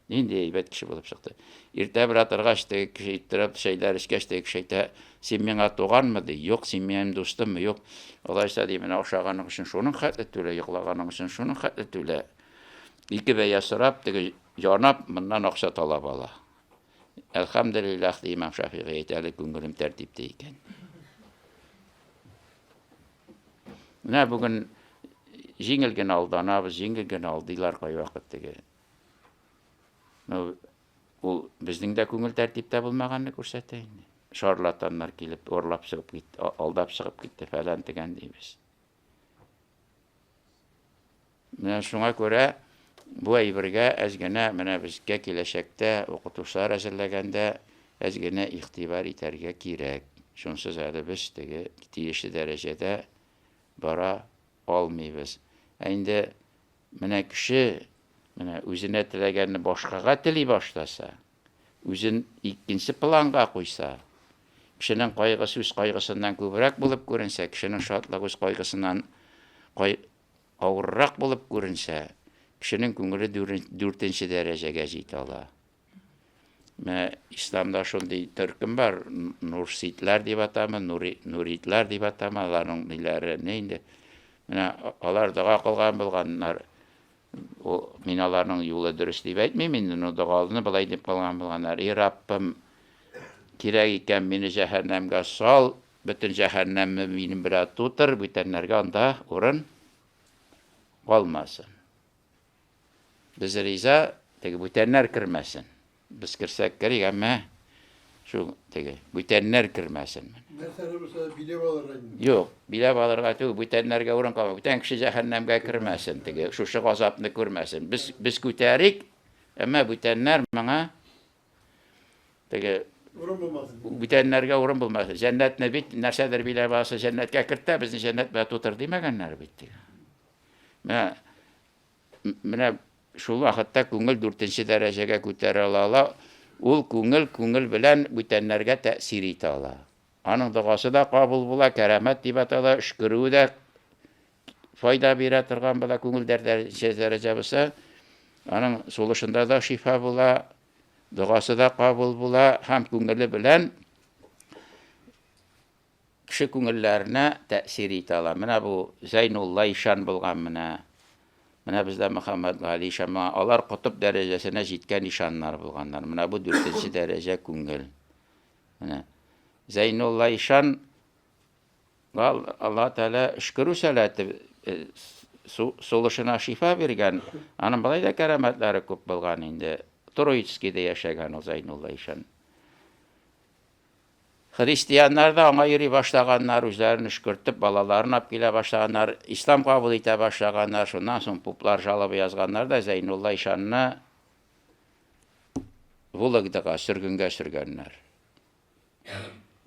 Инде әйбәт кеше булып чыкты. Иртә бер атыргач, теге кеше иттереп шәйләр эчкәч, теге кеше әйтә, син миңа туганмы ди? Юк, син минем дустыммы? Юк. Алайса ди, менә ашаганың өчен шуның хәтле түлә, йоклаганың өчен шуның хәтле түлә. Ике бәя сорап, теге янап, моннан акча талап ала. Әлхәмдүлиллаһ, ди Имам Шафиғи әйтә, әле күңелем тәртиптә икән. Менә бүген җиңел генә алданабыз, җиңел генә алдыйлар кайвакыт теге. Ул безнең дә күңел тәртиптә булмаганны күрсәтә инде. Шарлатаннар килеп, урлап чыгып китте, алдап чыгып китте, фәлән дигән дибез. Менә шуңа күрә бу әйбергә әз генә менә безгә киләчәктә укытучылар әзерләгәндә әз генә игътибар итәргә кирәк. Шунсыз әле без теге тиешле дәрәҗәдә бара алмыйбыз. Инде менә кеше менә үзенә теләгәнне башкага тели башласа, үзен икенче планга куйса, кешенең кайгысы үз кайгысыннан күбрәк булып күренсә, кешенең шатлыгы үз кайгысыннан авыррак булып күренсә, кешенең күңеле 4нче дәрәҗәгә җитә ала. Менә исламда шундый төркем бар, нурситлар дип атама, нуритлар дип атама, аларның ниләре инде. Менә алар дога кылган булганнар. Мин аларның юлы дөрес дип әйтмим, инде дугалыны былай дип кылган булганнар. И Раббым, кирәк икән мине җәһәннәмгә сал, бөтен җәһәннәмне минем белән тутыр, бүтәннәргә анда урын калмасын. Без риза, теге бүтәннәр кермәсен. Biz kirsek gerek ama şu tege bütünler kirmesin. Mesela bu bile bağlar. Yok, bile bağlarga tüy bütünlerge urun kalma. Bütün kişi cehennemge kirmesin tege. Şu gazapını görmesin. Biz küterik ama bütünler bana tege Urun bulmasın. Bütünlerge urun bulmasın. Cennet ne bit, nersedir bile bağsa cennetge kirte, bizni cennet be tutur demegenler bitti. Mene şul vaqtda күңел 4нче дәрәҗәгә күтәрә ала. Ул күңел белән бүтәннәргә тәэсир итә ала. Аның дугасы да кабул була, кәрамәт дип атала, шүкрү дә файда бирә торган була, күңел дәрәҗә булса, аның сулышында да шифа була, дугасы да кабул була, һәм күңеле белән кеше күңелләренә тәэсир итә ала. Менә бу Зайнулла ишан булган менә. Менә бездә Мөхәммәд Гали ишан, алар кутып дәрәҗәсенә җиткән ишаннар булганнар. Менә бу 4нче дәрәҗә күңел. Менә Зайнулла ишан Алла Тәала шүкрү сәләте сулышына шифа биргән. Аның былай да кәрамәтләре күп булган инде. Троицкида яшәгән ул Зайнулла ишан. Христианнар да аңа йөри башлаганнар, үзләрен шүкертеп, балаларын алып килә башлаганнар, ислам кабул итә башлаганнар, шуннан соң пуплар жалоб язганнар да Зайнулла ишанны Вологдага сөргөнгә сөргәннәр.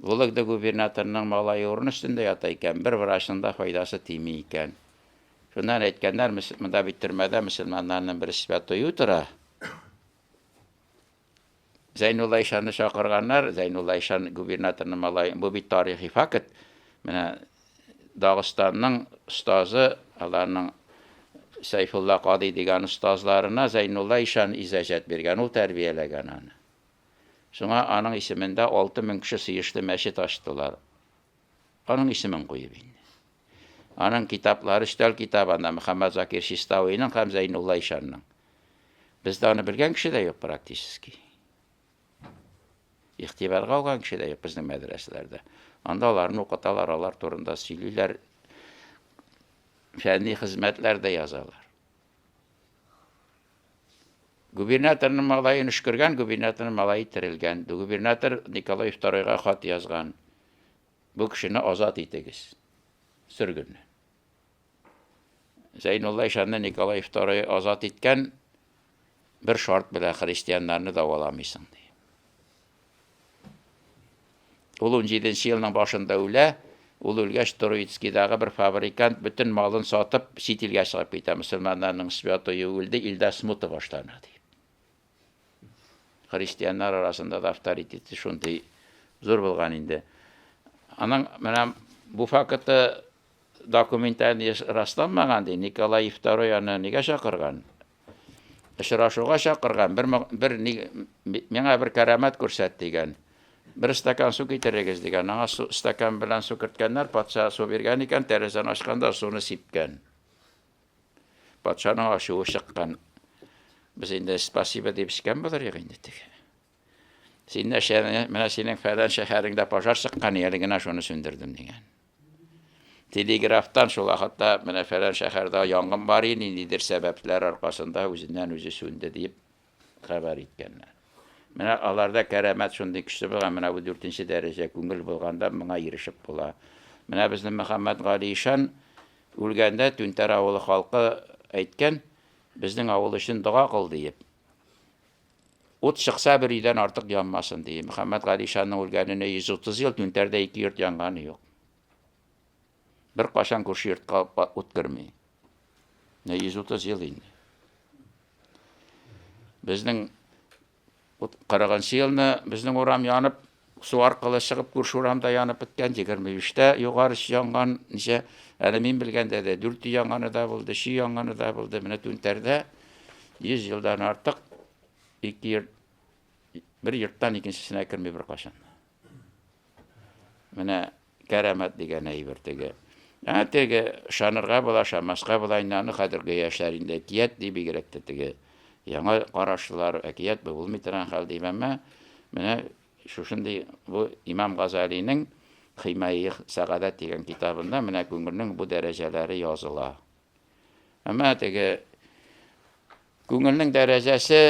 Вологда губернаторның малае урын өстендә ята икән, бер врачның файдасы тими икән. Шуннан әйткәннәр, монда бит төрмәдә мөселманнарның бер святой утыра. Зайнулла ишанны чакырганнар, Зайнулла ишан губернаторның малае, бу бит тарихи факт. Менә Дагыстанның устазы, аларның Сайфулла Кади дигән устазларына Зайнулла ишан изаҗат биргән, ул тәрбияләгән аны. Шуңа аның исемендә 6000 кеше сыйышлы мәчет ачтылар. Аның исемен куеп инде. Аның китаплары өстәл китабында Мөхәммәд Закир Шистауиның һәм Зайнулла ишанның. Бездә аны белгән кеше дә юк практически. İhtibарға алган кеше дә юк безнең мәдрәсәләрдә. Анда аларны укыталар, алар турында сөйлиләр, фәнни хезмәтләр дә язалар. Губернаторның малаен эшкергән, губернаторның малае терелгән. Губернатор Николай II хат язган. Бу кешене азат итегез. Сөргөнне. Зайнулла ишанны Николай II азат иткән, бер шарт белән христианнарны даваламыйсың ди. Ул 17нче елның башында үлә, ул үлгәч Троицкидагы бер фабрикант бүтән малын сатып, чит илгә чыгып китә. Мөселманнарның святое үлде, илдә смута башлана ди. Христианнар арасында да авторитеты шундый зур булган инде. Аның менә бу факты документаль расланмаган ди. Николай II аны нигә чакырган? очрашуга чакырган, миңа бер кәрамәт күрсәт дигән. Бер стакан су китерегез дигән. Аңа стакан белән су керткәннәр, патша су биргән икән, тәрәзәне ачканда суны сипкән. Патшаның ачуы чыккан. Без инде спасибо дип эчкән булыр инде теге. Син менә синең фәлән шәһәреңдә пожар чыккан, әле генә шуны сүндердем дигән. Телеграфтан шул вакытта менә фәлән шәһәрдә янгын бар иде, ниндидер сәбәпләр аркасында үзеннән үзе сүнде дип хәбәр иткәннәр. Менә аларда кәрамәт шундый көчле булган, менә бу 4нче дәрәҗә күңел булганда моңа ирешеп була. Менә безнең Мөхәммәд Гали Ишан үлгәндә Түнтәр авылы халкы әйткән, безнең авыл өчен дуа кыл дип. Ут чыкса бер өйдән артык янмасын дип. Мөхәммәд Гали Ишанның үлгәненә 130 ел Түнтәрдә 2 йорт янганы юк. Бер кашан күрше йортка ут керми. 130 ел инде. Безнең 40-нчы елны безнең урам янып, су аркылы чыгып күрше урамда янып беткән, 25-тә югары янган, ничә, әле мин белгәндә дә 4 янганы да булды, 5 янганы да булды. Менә Түнтәрдә 100 елдан артык бер йорттан икенчесенә керми бер кашан. Менә кәрамәт дигән әйбер теге. Теге шанырга була, шамаска була, инаны хәзерге яшьләр инде әкият дип бигрәк тә теге. Яңа карашлар әкият булмый торган хәл дип, әмма менә шушындый бу Имам Газалинең Химайи Сәгадәт дигән китабында менә күңелнең бу дәрәҗәләре языла. Әмма теге күңелнең дәрәҗәсе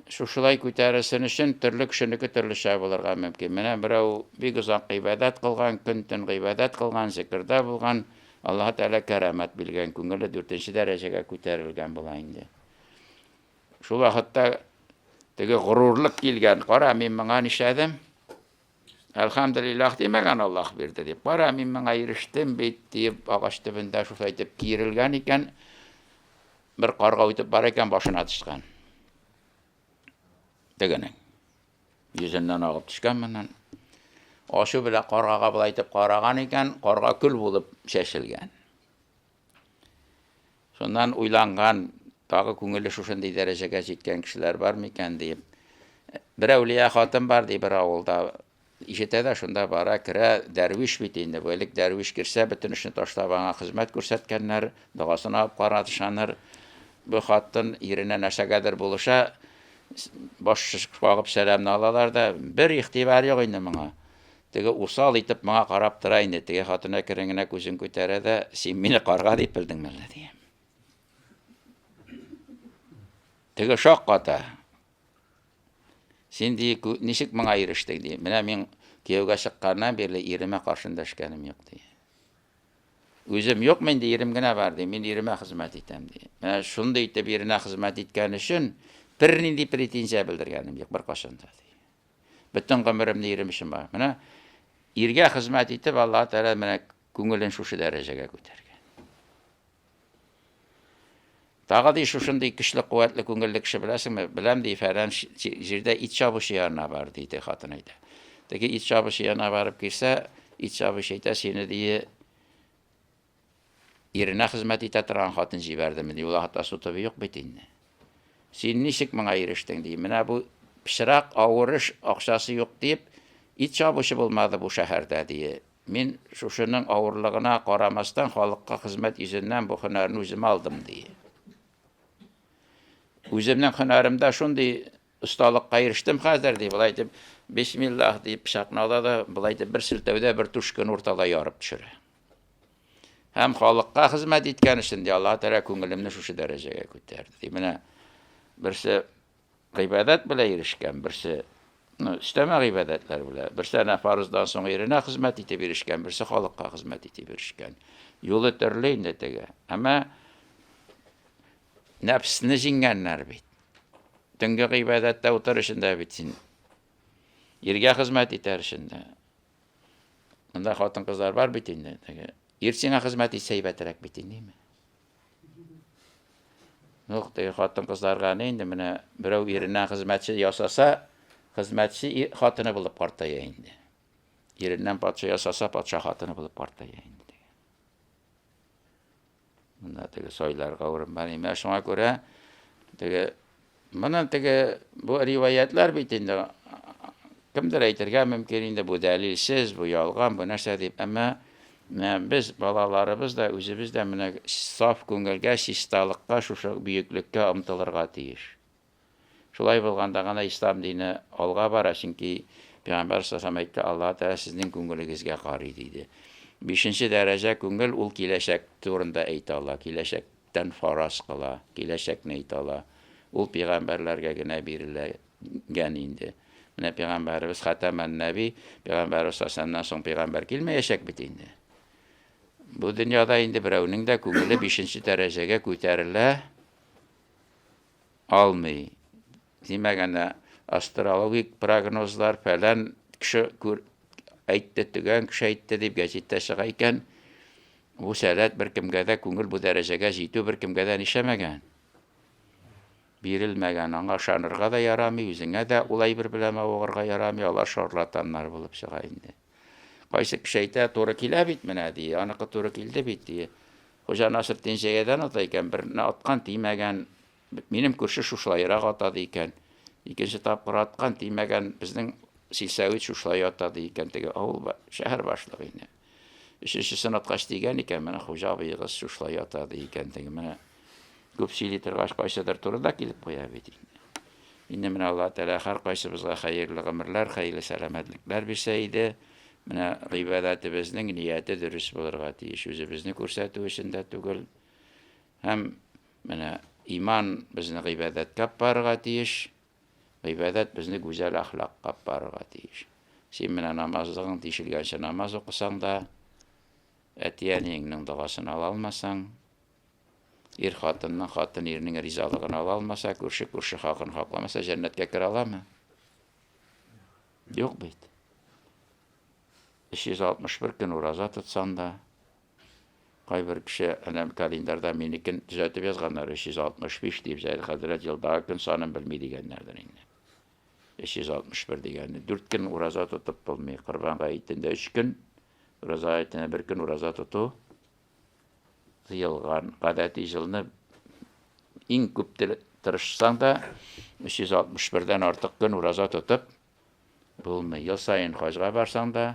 шушылай күтәрелсен өчен төрле кешенеке төрлечә булырга мөмкин. Менә берәү бик озак гыйбадәт кылган, көн-төн гыйбадәт кылган, зикрдә булган, Аллаһ Тәала кәрамәт билгән, күңеле 4нче дәрәҗәгә күтәрелгән була инде. Шул вакытта теге горурлык килгән. Кара, мин моңа нишләдем? Әлхәмдүлиллаһ димәгән Аллаһ бирде дип. Кара, мин моңа ирештем бит дип, агач төбендә шулай итеп киерелгән икән. Бер карга үтеп бар икән, башына төшкән. Тегенең йөзеннән агып төшкән моннан. Ашу белән каргага булай итеп караган икән, карга күл булып шәшелгән. Шуннан уйланган, тагы күңеле шушындый дәрәҗәгә җиткән кешеләр бар микән дип. Бер әүлия хатын бар ди бер авылда. Ишетә дә шунда бара, керә, дәрвиш бит инде. Бу элек дәрвиш кирсә, бөтен эшне ташлап аңа хезмәт күрсәткәннәр, дугасын алып каратышаныр. Бу хатын иренә нәрсәгәдер булыша, баш кагып сәламны алалар да, бер ихтибар юк инде моңа. Теге усал итеп моңа карап тора инде. Теге хатына кереңенә күзен күтәрә дә, син мине карга дип белдеңме әллә ди. Теге шок ката. Син ди, ничек моңа ирештең ди. Менә мин кияүгә чыкканнан бирле иремә каршы эндәшкәнем юк ди. Үзем юк, менде ирем генә бар ди. Мин иремә хезмәт итәм ди. Менә шундый итеп иренә хезмәт иткән өчен бер нинди претензия белдергәнем юк бер кашанда ди. Бөтен гомеремне ирем өчен бар. Менә иргә хезмәт итеп Аллаһ Тәала менә күңелен шушы дәрәҗәгә күтәргән. Тагы ди шушындый көчле, куәтле күңелле кеше беләсеңме? Беләм ди, фәлән җирдә ит чабышы янына бар диде хатын әйтә. Теге ит чабышы янына барып килсә, ит чабышы әйтә, сине ди иренә хезмәт итә торган хатын җибәрдеме ди. Ул хата суты юк бит инде. Син ничек моңа ирештең ди. Менә бу пишрак авыр эш акчасы юк дип, ит чабышы булмады бу шәһәрдә ди. Мин шушының авырлыгына карамастан халыкка хезмәт йөзеннән бу һөнәрне үзем алдым ди. Үземнең һөнәремдә шундый осталыкка ирештем хәзер ди. Булай итеп, бисмиллаһ дип пычакны ала да, булай итеп бер селтәүдә бер түшкән уртада ярып төшерә. Һәм халыкка хезмәт иткән өчен ди Аллаһ Тәала күңелемне шушы дәрәҗәгә күтәрде ди. Менә берсе гыйбадәт белән ирешкән, берсе өстәмә гыйбадәтләр белән, берсе фарыздан соң иренә хезмәт итеп ирешкән, берсе халыкка хезмәт итеп ирешкән. Юлы төрле инде теге. Әмма нәфсне җиңгәннәр бит. Төнге гыйбадәттә утырышында бит син. Иргә хезмәт итәр өчен. Монда хатын-кызлар бар бит инде. Ир сиңа хезмәт итсә әйбәтрәк бит инде. Теге хатын-кызларга инде менә берәү иренә хезмәтче ясаса, хезмәтче хатыны булып картая инде. Иреннән патша ясаса, патша хатыны булып картая инде. Монда теге сойларга урын бар. Менә шуңа күрә теге Монан теге бу риваятлар бит инде кемдер әйтергә мөмкин инде бу дәлилсез, бу ялган, бу нәрсә дип. Әмма без балаларыбыз да үзебез дә менә саф күңелгә, чисталыкка, шушы бөеклеккә омтылырга тиеш. Шулай булганда гына ислам дине алга бара, чөнки Пәйгамбәр саллаллаһу әйтте, Алла Тәала сезнең күңелегезгә карый диде. 5нче дәрәҗә күңел ул киләчәк турында әйтә ала, киләчәктән фараз кыла, киләчәкне әйтә ала. Ул пәйгамбәрләргә генә бирелгән инде. Менә пәйгамбәрбез Хатаман Нәби, пәйгамбәрбез саллаллаһу соң пәйгамбәр килмәячәк бит инде. Бу дөньяда инде берәүнең дә күңеле 5нче дәрәҗәгә күтәрелә алмый. Димәгәндә астрологик прогнозлар фәлән кеше әйтте, төгән кеше әйтте дип гәзиттә чыга икән. Бу сәләт беркемгә дә күңел бу дәрәҗәгә җитү беркемгә дә нишәмәгән. Бирелмәгән, аңа ышанырга да ярамый, үзеңә дә улай бер беләмә угырга ярамый, алар шарлатаннар булып чыга инде. Кайсы кеше әйтә, туры килә бит менә ди, аныкы туры килде бит ди. Хуҗа Насретдин Җәйдән ата икән, берне аткан тимәгән, минем күрше шушлайрак атады икән. Икенче тапкыр аткан тимәгән, безнең Силсәвит шушлай атады икән, теге авыл шәһәр башлыгы инде. 3нче сынаткач дигән икән, менә хуҗа абыегыз шушлай атады икән, теге менә күп сөйли торгач кайсыдыр турыда килеп куя бит инде. Инде менә Алла Тәала һәр кайсыбызга хәерле гомерләр, хәерле сәламәтлекләр бирсә иде, менә гыйбадәтебезнең нияте дөрес булырга тиеш, үзебезне күрсәтү өчен дә түгел. Һәм менә иман безне гыйбадәткә апарырга тиеш, гыйбадәт безне гүзәл әхлакка апарырга тиеш. Син менә намазлыгың тишелгәнчә намаз укысаң да, әтиәнеңнең дугасын ала алмасаң, ир хатынның хатын ирнең ризалыгын ала алмаса, күрше хакын хакламаса, җәннәткә керә аламы? Юк бит. 361 көн ураза тотсаң да, кайбер кеше календарда минекен төзәтеп язганнар, 365 дип, Зәйд хәзрәт елдагы көн санын белми дигәннәрдер инде. 361 дигәнне 4 көн ураза тотып булмый, Корбан гаетендә 3 көн, ураза гаетендә 1 көн ураза тоту тыелган. Гадәти җылны иң күп тырышсаң да 361дән артык көн ураза тотып булмый. Ел сайын хаҗга барсаң да,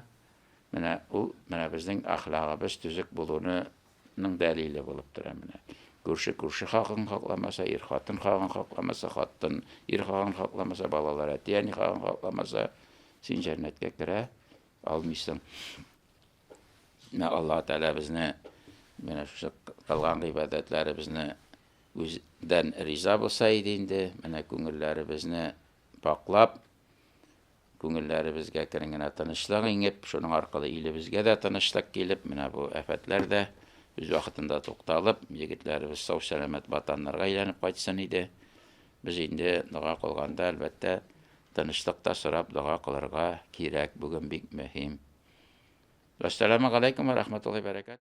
менә ул менә безнең әхлагыбыз төзек булуының дәлиле булып тора менә. Күрше хакын хакламаса, ир хатын хакын хакламаса, хатын ир хакын хакламаса, балалар әтиәни хакын хакламаса, син җәннәткә керә алмыйсың. Менә Алла Тәала безне менә шушы кылган гыйбадәтләребезне үздән риза булса иде инде, менә күңелләребезне паклап, күңелләребезгә кергән тынычлык иңеп, шуның аркылы илебезгә дә тынычлык килеп, менә бу афәтләр дә үз вакытында тукталып, егетләребез сау-сәламәт ватаннарга әйләнеп кайтсын иде. Без инде дуга кылганда, әлбәттә, тынычлыкта сорап дуга кылырга кирәк, бүген бик мөһим. Ассаламу алейкум ва рахматуллаһи ва баракатуһ.